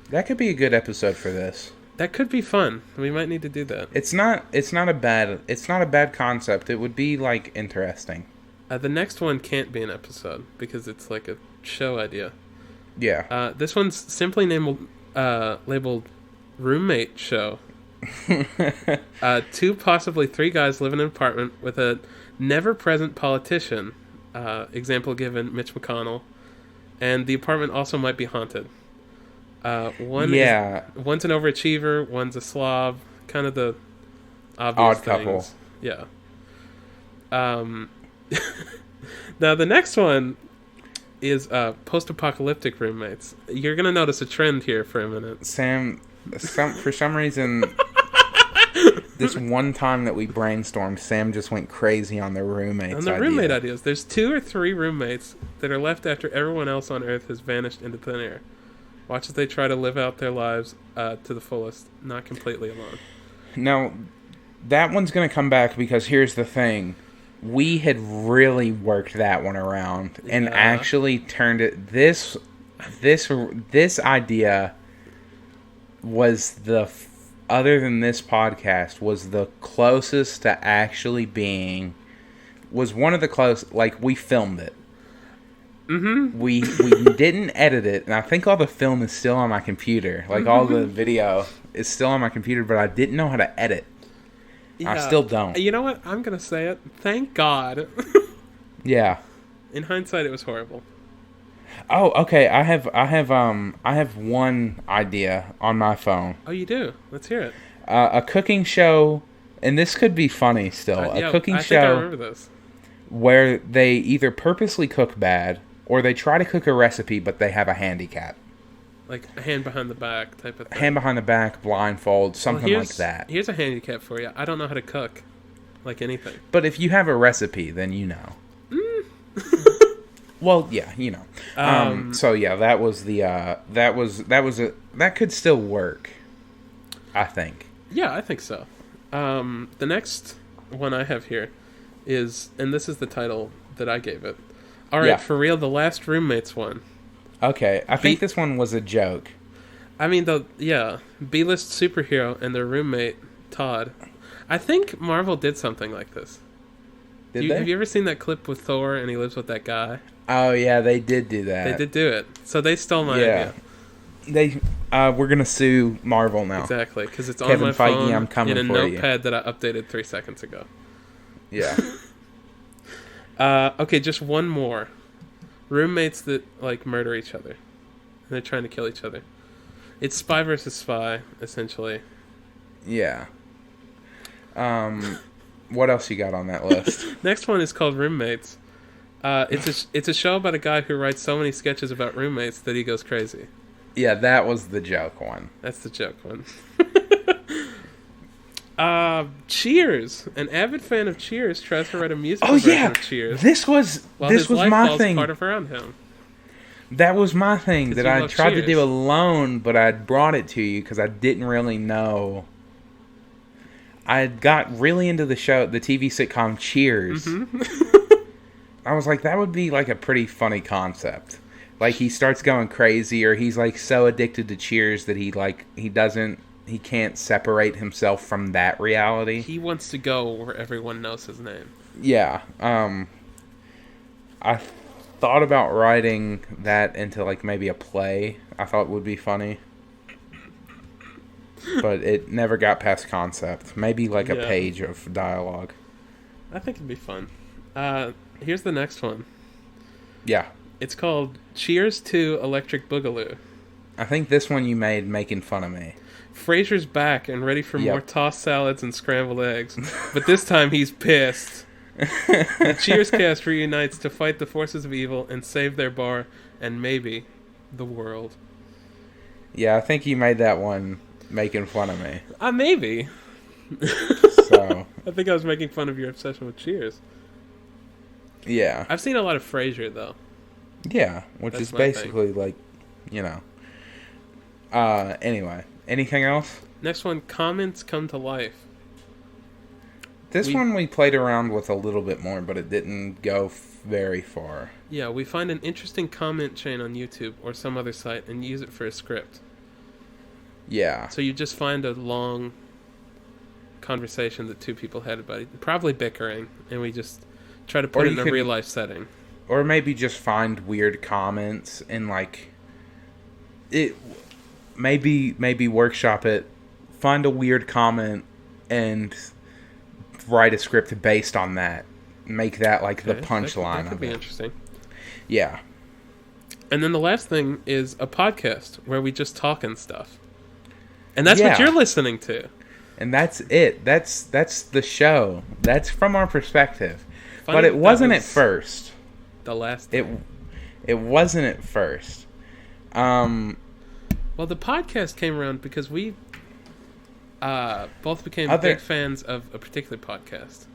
That could be a good episode for this. That could be fun. We might need to do that. It's not a bad concept. It would be like interesting. The next one can't be an episode because it's like a show idea. Yeah. This one's simply labeled Roommate Show. 2, possibly 3 guys live in an apartment with a never-present politician. Example given, Mitch McConnell. And the apartment also might be haunted. One's an overachiever, one's a slob. Kind of the obvious odd things. couple. Yeah. Now the next one is post-apocalyptic roommates. You're gonna notice a trend here for a minute. Sam, for some reason, this one time that we brainstormed, Sam just went crazy on the roommates. On the roommate ideas. There's 2 or 3 roommates that are left after everyone else on Earth has vanished into thin air. Watch as they try to live out their lives to the fullest, not completely alone. Now, that one's going to come back because here's the thing. We had really worked that one around and actually turned it... This idea was other than this podcast, was the closest to actually being... Was one of the close... Like, we filmed it. Mm-hmm. We didn't edit it, and I think all the film is still on my computer. Like, all the video is still on my computer, but I didn't know how to edit. Yeah. I still don't. You know what? I'm gonna say it. Thank God. Yeah. In hindsight, it was horrible. Oh, okay. I have one idea on my phone. Oh, you do? Let's hear it. A cooking show, and this could be funny still. A cooking show. I think I remember this. Where they either purposely cook bad, or they try to cook a recipe, but they have a handicap. Like a hand behind the back type of thing. Hand behind the back, blindfold, something like that. Here's a handicap for you. I don't know how to cook. Like anything. But if you have a recipe, then you know. Well, yeah, you know. So yeah, that was that could still work. I think. Yeah, I think so. The next one I have here is, and this is the title that I gave it. All right, for real, the last roommates one. Okay, I think this one was a joke. I mean, B-list superhero and their roommate, Todd. I think Marvel did something like this. Have you ever seen that clip with Thor and he lives with that guy? Oh, yeah, they did do that. They did do it. So they stole my idea. We're going to sue Marvel now. Exactly, because it's on my phone I'm coming in a for notepad that I updated 3 seconds ago. Yeah. Okay, just one more. Roommates that, like, murder each other. And they're trying to kill each other. It's spy versus spy, essentially. Yeah. What else you got on that list? Next one is called Roommates. It's a show about a guy who writes so many sketches about roommates that he goes crazy. Yeah, that was the joke one. That's the joke one. Cheers. An avid fan of Cheers tries to write a musical Oh version yeah, of Cheers. this was while his life my falls thing. apart around him. That was my thing 'Cause that you I love tried to do Cheers. alone, but I brought it to you because I didn't really know. I got really into the TV sitcom Cheers. Mm-hmm. I was like, that would be like a pretty funny concept. Like he starts going crazy, or he's like so addicted to Cheers that he can't separate himself from that reality. He wants to go where everyone knows his name. Yeah. I thought about writing that into like maybe a play. I thought it would be funny. But it never got past concept. Maybe like a page of dialogue. I think it'd be fun. Here's the next one. Yeah. It's called Cheers to Electric Boogaloo. I think this one you made making fun of me. Frasier's back and ready for Yep. more tossed salads and scrambled eggs. But this time he's pissed. The Cheers cast reunites to fight the forces of evil and save their bar and maybe the world. Yeah, I think you made that one making fun of me. Maybe. So, I think I was making fun of your obsession with Cheers. yeah. I've seen a lot of Frasier, though. Yeah, which That's is my thing. basically like, you know. Anyway, anything else? Next one, Comments Come to Life. This one we played around with a little bit more, but it didn't go very far. Yeah, we find an interesting comment chain on YouTube or some other site and use it for a script. Yeah. So you just find a long conversation that two people had about it, probably bickering, and we just try to put it in a real life setting. Or maybe just find weird comments and like it. Maybe workshop it. Find a weird comment and write a script based on that. Make that like the punchline That could of be it. interesting. Yeah. And then the last thing is a podcast where we just talk and stuff. And that's what Yeah. you're listening to. And that's it. That's the show. That's from our perspective. Funny But it that wasn't was at first. The last It thing. it wasn't at first. Well, the podcast came around because we both became big fans of a particular podcast.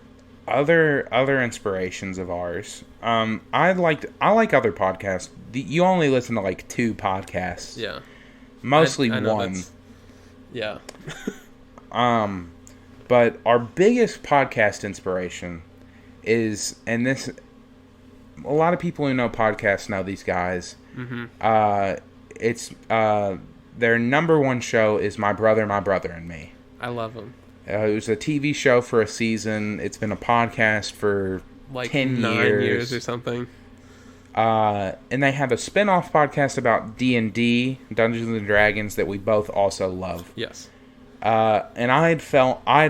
Other inspirations of ours. I like other podcasts. You only listen to like 2 podcasts. Yeah. Mostly I know one. Yeah. But our biggest podcast inspiration is, and this, a lot of people who know podcasts know these guys. Mm-hmm. It's their number one show is My Brother and Me. I love them. It was a TV show for a season. It's been a podcast for Like 10 9 years. years or something. And they have a spin-off podcast about D&D, Dungeons and Dragons, that we both also love. Yes. And I had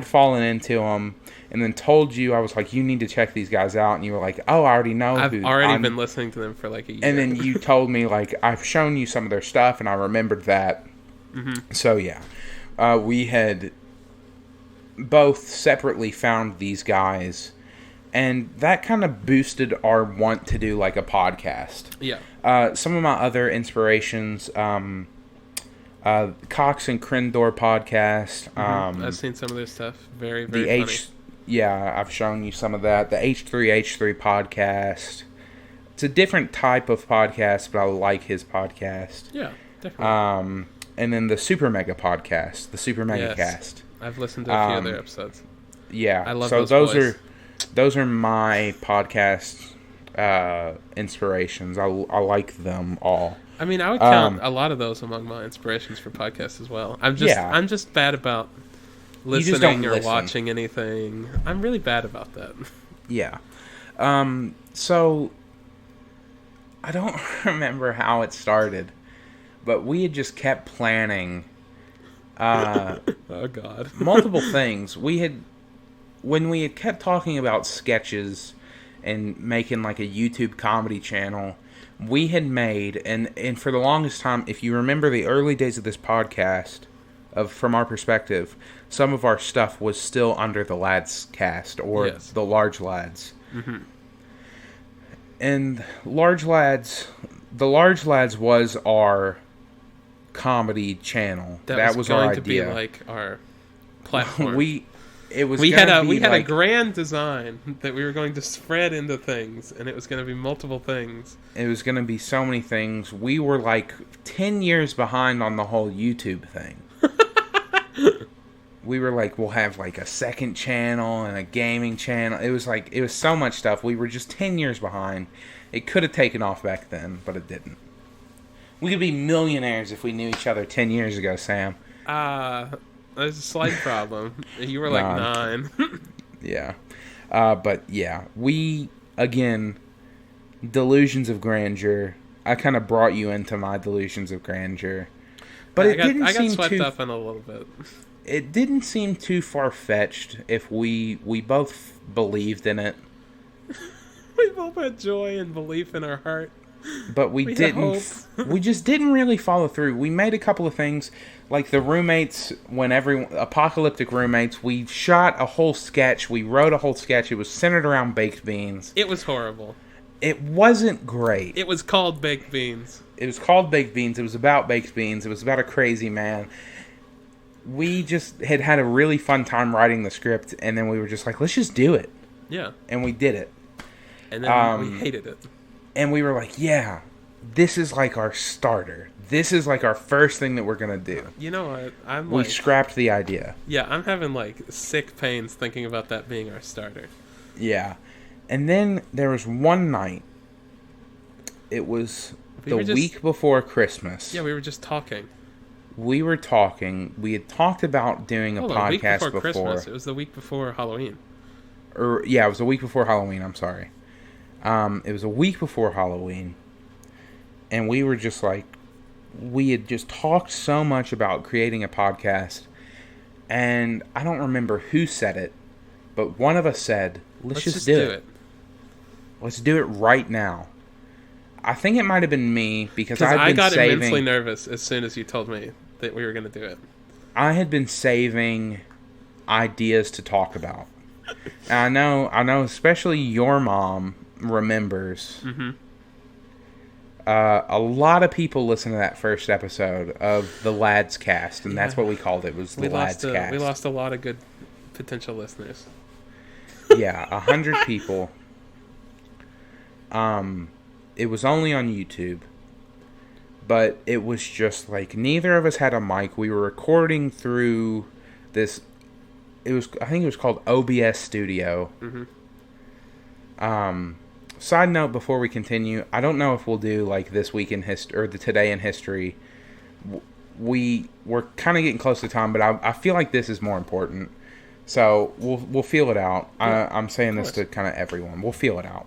fallen into them, and then told you, I was like, you need to check these guys out, and you were like, oh, I already know. I've already been listening to them for like a year. And then you told me, like, I've shown you some of their stuff, and I remembered that. Mm-hmm. So yeah, we had both separately found these guys, and that kind of boosted our want to do like a podcast. Yeah. Some of my other inspirations, Cox and Krendor podcast. I've seen some of their stuff. Very, very funny. Yeah, I've shown you some of that. The H3H3 podcast. It's a different type of podcast, but I like his podcast. Yeah, definitely. And then the Super Mega podcast, the Super Mega Yes. Cast. I've listened to a few of their episodes. Yeah, I love so those boys. those are my podcast inspirations. I like them all. I mean, I would count a lot of those among my inspirations for podcasts as well. I'm just bad about listening or watching anything. I'm really bad about that. Yeah. So I don't remember how it started, but we had just kept planning Oh God. multiple things. When we had kept talking about sketches and making like a YouTube comedy channel, we had made, and for the longest time, if you remember the early days of this podcast, from our perspective, some of our stuff was still under the Lads cast, or the Large Lads. Mm-hmm. And the Large Lads was our comedy channel. That was our idea. To be like our platform. it was we gonna had be a like, grand design that we were going to spread into things, and it was going to be multiple things. it was going to be so many things. We were like 10 years behind on the whole YouTube thing. We were like, we'll have like a second channel and a gaming channel. It was so much stuff. We were just 10 years behind. It could have taken off back then, but it didn't. We could be millionaires if we knew each other 10 years ago, Sam. There's a slight problem. You were like 9. Yeah. But yeah, we, again, delusions of grandeur. I kind of brought you into my delusions of grandeur. But I got swept up in a little bit. It didn't seem too far-fetched if we both believed in it. We both had joy and belief in our heart. But we didn't. We just didn't really follow through. We made a couple of things, like the roommates. Apocalyptic roommates, we shot a whole sketch. We wrote a whole sketch. It was centered around baked beans. It was horrible. It wasn't great. It was called Baked Beans. It was called Baked Beans. It was about baked beans. It was about a crazy man. We just had a really fun time writing the script, and then we were just like, let's just do it. Yeah. And we did it. And then we hated it. And we were like, yeah, this is like our starter. This is like our first thing that we're going to do. You know what? We scrapped the idea. Yeah, I'm having like sick pains thinking about that being our starter. Yeah. And then there was one night. It was the week before Christmas. Yeah, we were just talking. We were talking. We had talked about doing a podcast week before before. Christmas. It was the week before Halloween. Yeah, it was a week before Halloween. I'm sorry. It was a week before Halloween. And we were just like, we had just talked so much about creating a podcast. And I don't remember who said it, but one of us said, let's just do it. Let's do it right now. I think it might have been me because I got immensely nervous as soon as you told me that we were going to do it. I had been saving ideas to talk about. And I know, especially your mom remembers. Mm-hmm. A lot of people listen to that first episode of the Lads Cast, and that's what we called it. Was the Lads Cast. We lost a lot of good potential listeners. Yeah, 100 people. It was only on YouTube, but it was just like neither of us had a mic. We were recording through this. I think it was called OBS Studio. Mm-hmm. Side note before we continue, I don't know if we'll do like this week in history or the today in history. We're kind of getting close to time, but I feel like this is more important. So we'll feel it out. Yeah, I'm saying this to kind of everyone. We'll feel it out.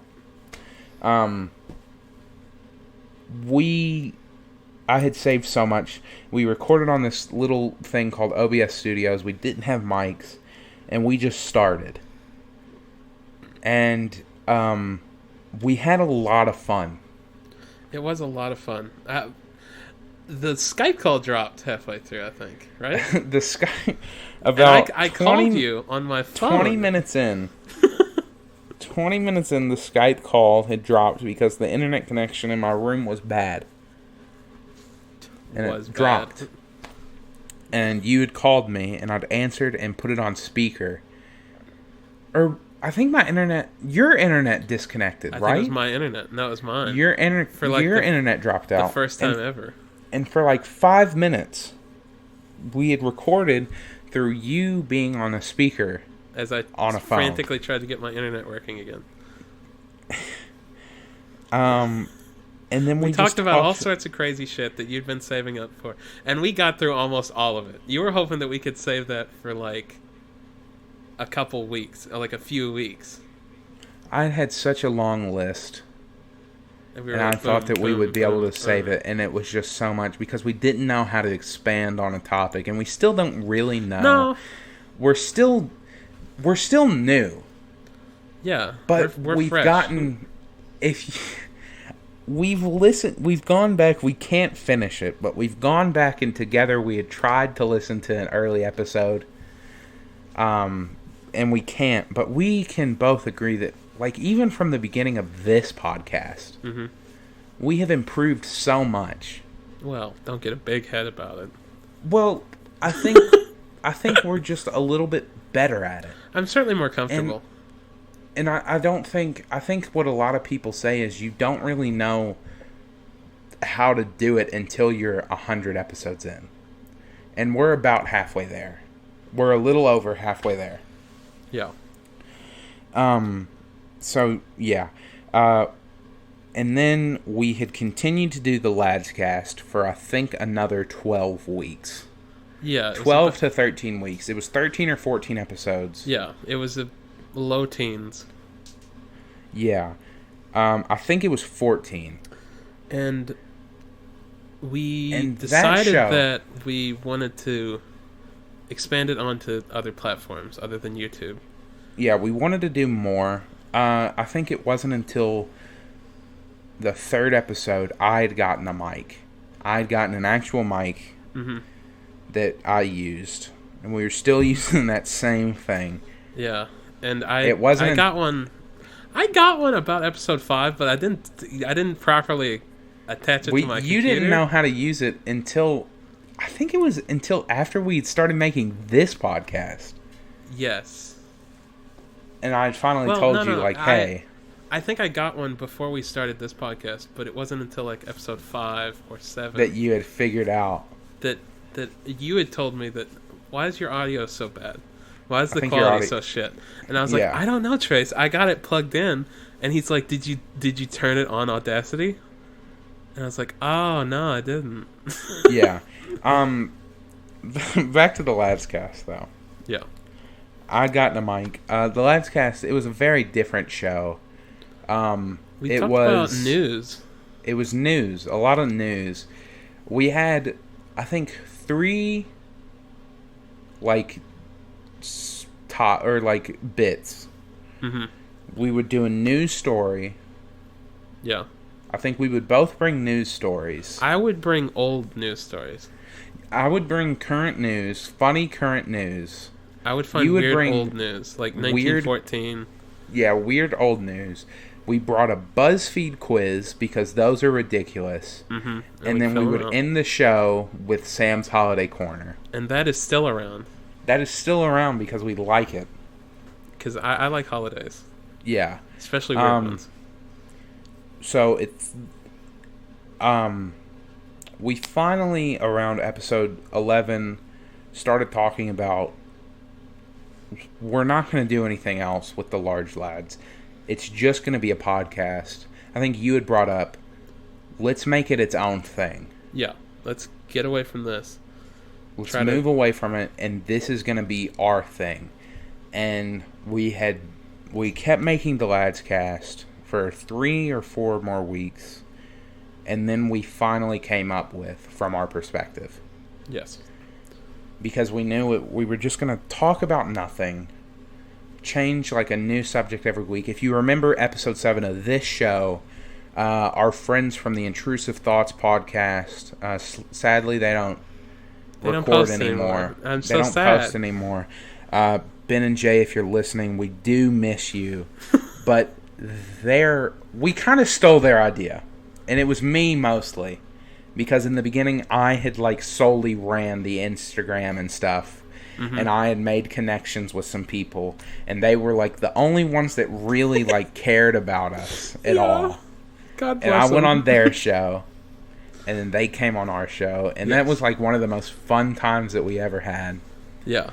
I had saved so much. We recorded on this little thing called OBS Studios. We didn't have mics, and we just started. And we had a lot of fun. It was a lot of fun. The Skype call dropped halfway through, I think, right? The Skype... I called you on my phone. 20 minutes in. 20 minutes in, the Skype call had dropped because the internet connection in my room was bad. And it dropped. And you had called me, and I'd answered and put it on speaker. Or, I think your internet disconnected, right? I think it was my internet. No, it was mine. Your internet dropped out. The first time ever. And for like 5 minutes, we had recorded through you being on a speaker. As I on a phone. Frantically tried to get my internet working again. And then we talked about all sorts of crazy shit that you'd been saving up for. And we got through almost all of it. You were hoping that we could save that for like a couple weeks, or like a few weeks. I had such a long list. And I thought that we would be able to save it, and it was just so much because we didn't know how to expand on a topic, and we still don't really know. No. We're still new. Yeah. But we've fresh. gotten we've gone back, we can't finish it, but we've gone back and together we had tried to listen to an early episode. And we can't, but we can both agree that like even from the beginning of this podcast, mm-hmm. we have improved so much. Well, don't get a big head about it. Well, I think I think we're just a little bit better at it. I'm certainly more comfortable. And I don't think... I think what a lot of people say is you don't really know how to do it until you're 100 episodes in. And we're about halfway there. We're a little over halfway there. Yeah. So, yeah. And then we had continued to do the Lads Cast for, I think, another 12 weeks. Yeah. 12 to 13 weeks. It was 13 or 14 episodes. Yeah, it was a low teens. Yeah. I think it was 14. And we And decided that show- that we wanted to expand it onto other platforms other than YouTube. Yeah, we wanted to do more. I think it wasn't until the third episode I had gotten a mic. I had gotten an actual mic that I used. And we were still using that same thing. Yeah. And I got one about episode 5, but I didn't properly attach it to my computer. You didn't know how to use it until... I think it was until after we started making this podcast. Yes. And I finally told you, hey... I think I got one before we started this podcast, but it wasn't until like episode 5 or 7 that you had figured out. That you had told me that, why is your audio so bad? Why is the quality so shit? And I was like, I don't know, Trace. I got it plugged in. And he's like, did you turn it on Audacity? And I was like, oh, no, I didn't. Yeah. Back to the Lads Cast, though. Yeah. I'd gotten a mic. The Lads Cast, it was a very different show. We talked about news. It was news. A lot of news. We had, I think, 3, bits. Mm-hmm. We would do a news story. Yeah. I think we would both bring news stories. I would bring old news stories. I would bring current news, funny current news. I would find weird old news, like 1914. Yeah, weird old news. We brought a BuzzFeed quiz because those are ridiculous. Mm-hmm. And then we would end the show with Sam's Holiday Corner. And that is still around. That is still around because we like it. Because I like holidays. Yeah. Especially weird ones. So it's... we finally, around episode 11, started talking about... We're not going to do anything else with the Large Lads. It's just going to be a podcast. I think you had brought up, let's make it its own thing. Yeah. Let's get away from this. Let's move away from it, and this is going to be our thing. And we kept making the Lads Cast for 3 or 4 more weeks, and then we finally came up with From Our Perspective. Yes. Because we knew we were just going to talk about nothing, change like a new subject every week. If you remember episode 7 of this show, our friends from the Intrusive Thoughts podcast, sadly they don't record anymore. I'm so sad. They don't post anymore. Ben and Jay, if you're listening, we do miss you. But we kind of stole their idea. And it was me mostly. Because in the beginning, I had solely ran the Instagram and stuff. Mm-hmm. And I had made connections with some people. And they were the only ones that really cared about us at all. God bless and I them. went on their show. And then they came on our show. And that was one of the most fun times that we ever had. Yeah.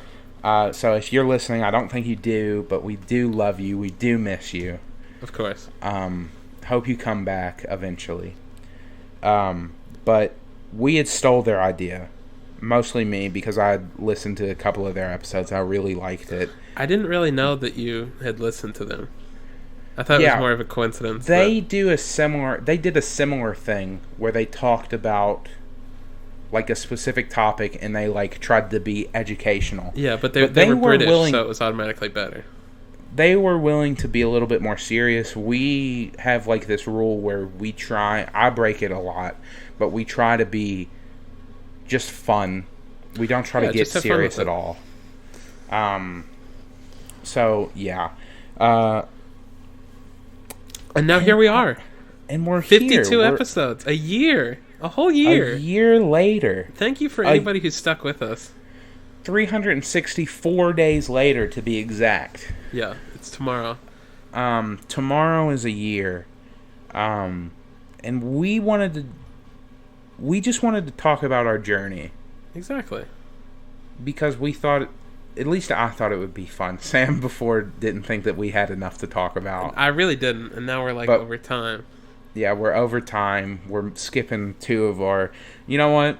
So if you're listening, I don't think you do, but we do love you. We do miss you. Of course. Hope you come back eventually. But we had stole their idea. Mostly me, because I had listened to a couple of their episodes. I really liked it. I didn't really know that you had listened to them. I thought it was more of a coincidence. They did a similar thing where they talked about a specific topic, and they tried to be educational. Yeah, but they were British, so it was automatically better. They were willing to be a little bit more serious. We have this rule where I break it a lot, but we try to be just fun. We don't try to get serious at all. So yeah. And now here we are. And we're 52 episodes. A whole year. A year later. Thank you for anybody who stuck with us. 364 days later, to be exact. Yeah, it's tomorrow. Tomorrow is a year. And we just wanted to talk about our journey. Exactly. Because we thought, at least I thought it would be fun. Sam before didn't think that we had enough to talk about. I really didn't, and now we're like over time. Yeah, we're over time. We're skipping 2 of our... You know what?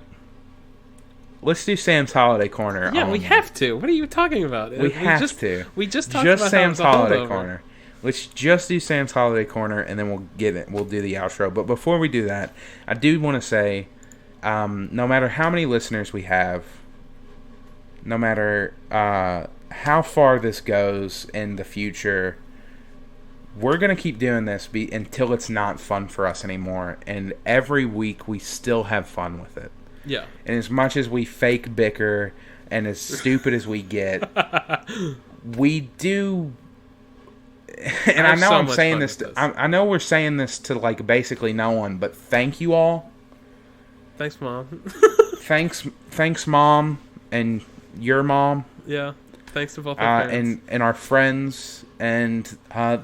Let's do Sam's Holiday Corner. Yeah, we have to. What are you talking about? We have to. We just talked about Sam's Holiday Holiday Corner. Let's just do Sam's Holiday Corner, and then we'll get it. We'll do the outro. But before we do that, I do want to say, no matter how many listeners we have, no matter how far this goes in the future, we're going to keep doing this until it's not fun for us anymore. And every week we still have fun with it. Yeah. And as much as we fake bicker and as stupid as we get, we do... And I know I'm saying this. I know we're saying this to like basically no one, but thank you all. Thanks, Mom. Thanks, Mom, and your mom. Yeah. Thanks to both our parents. And our friends and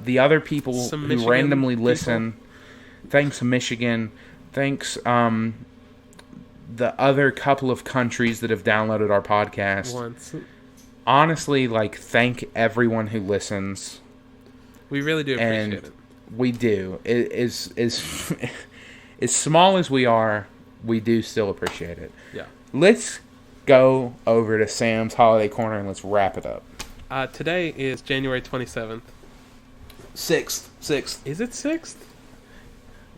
the other people who randomly listen. Thanks, Michigan. Thanks, the other couple of countries that have downloaded our podcast. Once. Honestly, like, thank everyone who listens. We really do appreciate it. We do. As small as we are, we do still appreciate it. Yeah. Let's go over to Sam's Holiday Corner and let's wrap it up. Today is January 27th. 6th. Is it 6th?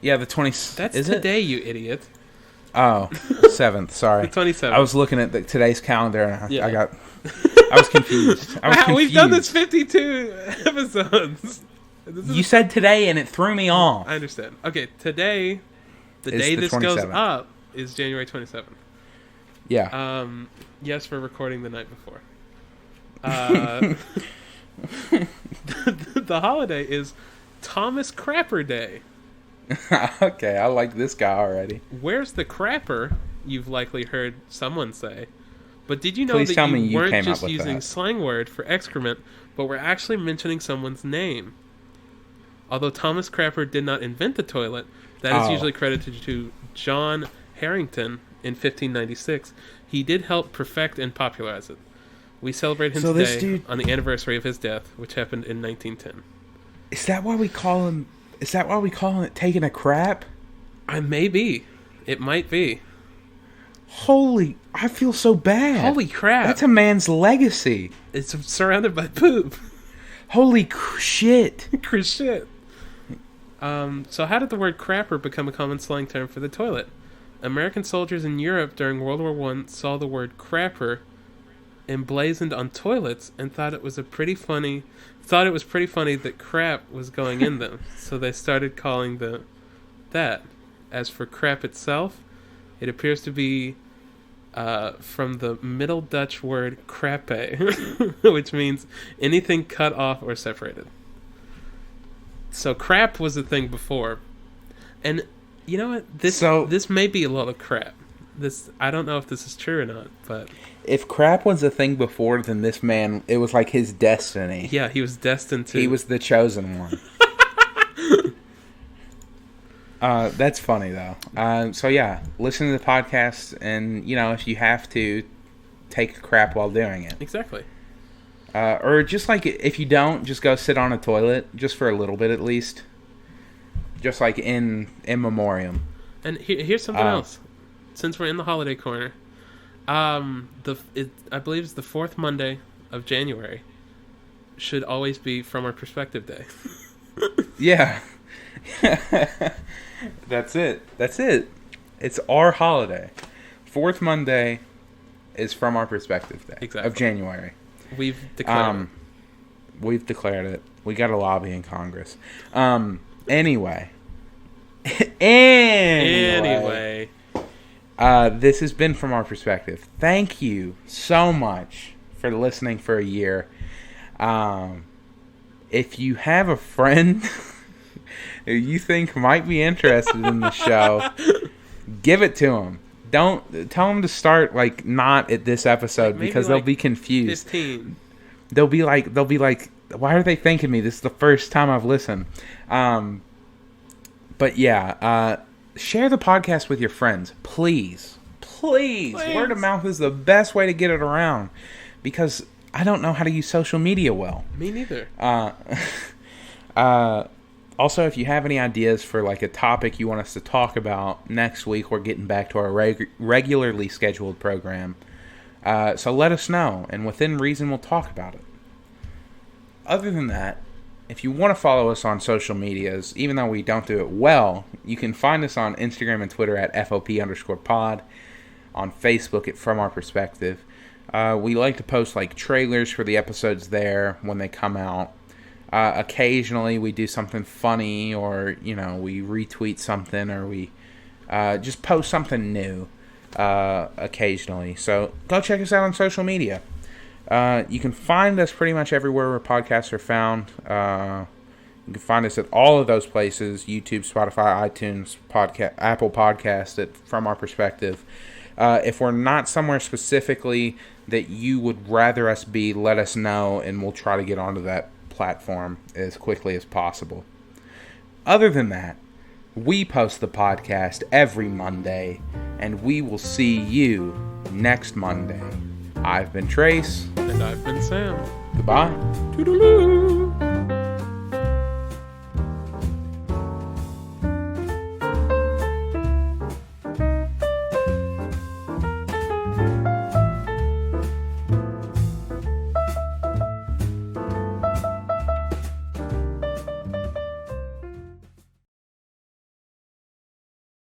Yeah, the 20th. That's is today, it? You idiot. Oh, 7th. Sorry. The 27th. I was looking at today's calendar and Yeah. I was confused. We've done this 52 episodes. You said today and it threw me off. I understand. Okay, today, the It's day the this goes 27th. up is January 27th. Yeah. Yes, we're recording the night before. The holiday is Thomas Crapper Day. Okay, I like this guy already. Where's the crapper? You've likely heard someone say. But did you know Please that tell me you you weren't came up just with using that. slang word for excrement, but were actually mentioning someone's name? Although Thomas Crapper did not invent the toilet, that is usually credited to John Harrington in 1596. He did help perfect and popularize it. We celebrate him today on the anniversary of his death, which happened in 1910. Is that why we call him? Is that why we call it taking a crap? Maybe. It might be. Holy, I feel so bad. Holy crap. That's a man's legacy. It's surrounded by poop. Holy shit. Shit. So how did the word crapper become a common slang term for the toilet? American soldiers in Europe during World War I saw the word crapper emblazoned on toilets and thought it was pretty funny that crap was going in them. So they started calling that. As for crap itself, it appears to be from the Middle Dutch word krappe, which means anything cut off or separated. So crap was a thing before. And you know what? This may be a lot of crap. I don't know if this is true or not, but if crap was a thing before, then this man, it was like his destiny. Yeah, he was destined to. He was the chosen one. That's funny though. So yeah, listen to the podcast, and if you have to, take a crap while doing it. Exactly. Or just like if you don't, just go sit on a toilet, just for a little bit at least. Just like in memoriam. And here's something else. Since we're in the holiday corner, I believe it's the 4th Monday of January should always be From Our Perspective Day. Yeah. That's it. It's our holiday. 4th Monday is From Our Perspective Day. Exactly. Of January. We've declared it. We've declared it. We got a lobby in Congress. Anyway. Anyway. This has been From Our Perspective. Thank you so much for listening for a year. If you have a friend who you think might be interested in the show, give it to them. Don't tell them to start like not at this episode Maybe, because they'll like, be confused. 15. They'll be like, why are they thanking me? This is the first time I've listened. But yeah, share the podcast with your friends, please. Please. Word of mouth is the best way to get it around because I don't know how to use social media well. Me neither. Also, if you have any ideas for like a topic you want us to talk about next week, we're getting back to our regularly scheduled program. So let us know, and within reason, we'll talk about it. Other than that, if you want to follow us on social medias, even though we don't do it well, you can find us on Instagram and Twitter at FOP_pod, on Facebook at From Our Perspective. We like to post like trailers for the episodes there when they come out. Occasionally we do something funny, or we retweet something, or we just post something new occasionally. So go check us out on social media. You can find us pretty much everywhere where podcasts are found. You can find us at all of those places: YouTube, Spotify, iTunes, Apple Podcast, at From Our Perspective. If we're not somewhere specifically that you would rather us be, let us know, and we'll try to get onto that platform as quickly as possible. Other than that, we post the podcast every Monday, and we will see you next Monday. I've been Trace. And I've been Sam. Goodbye. Toodaloo.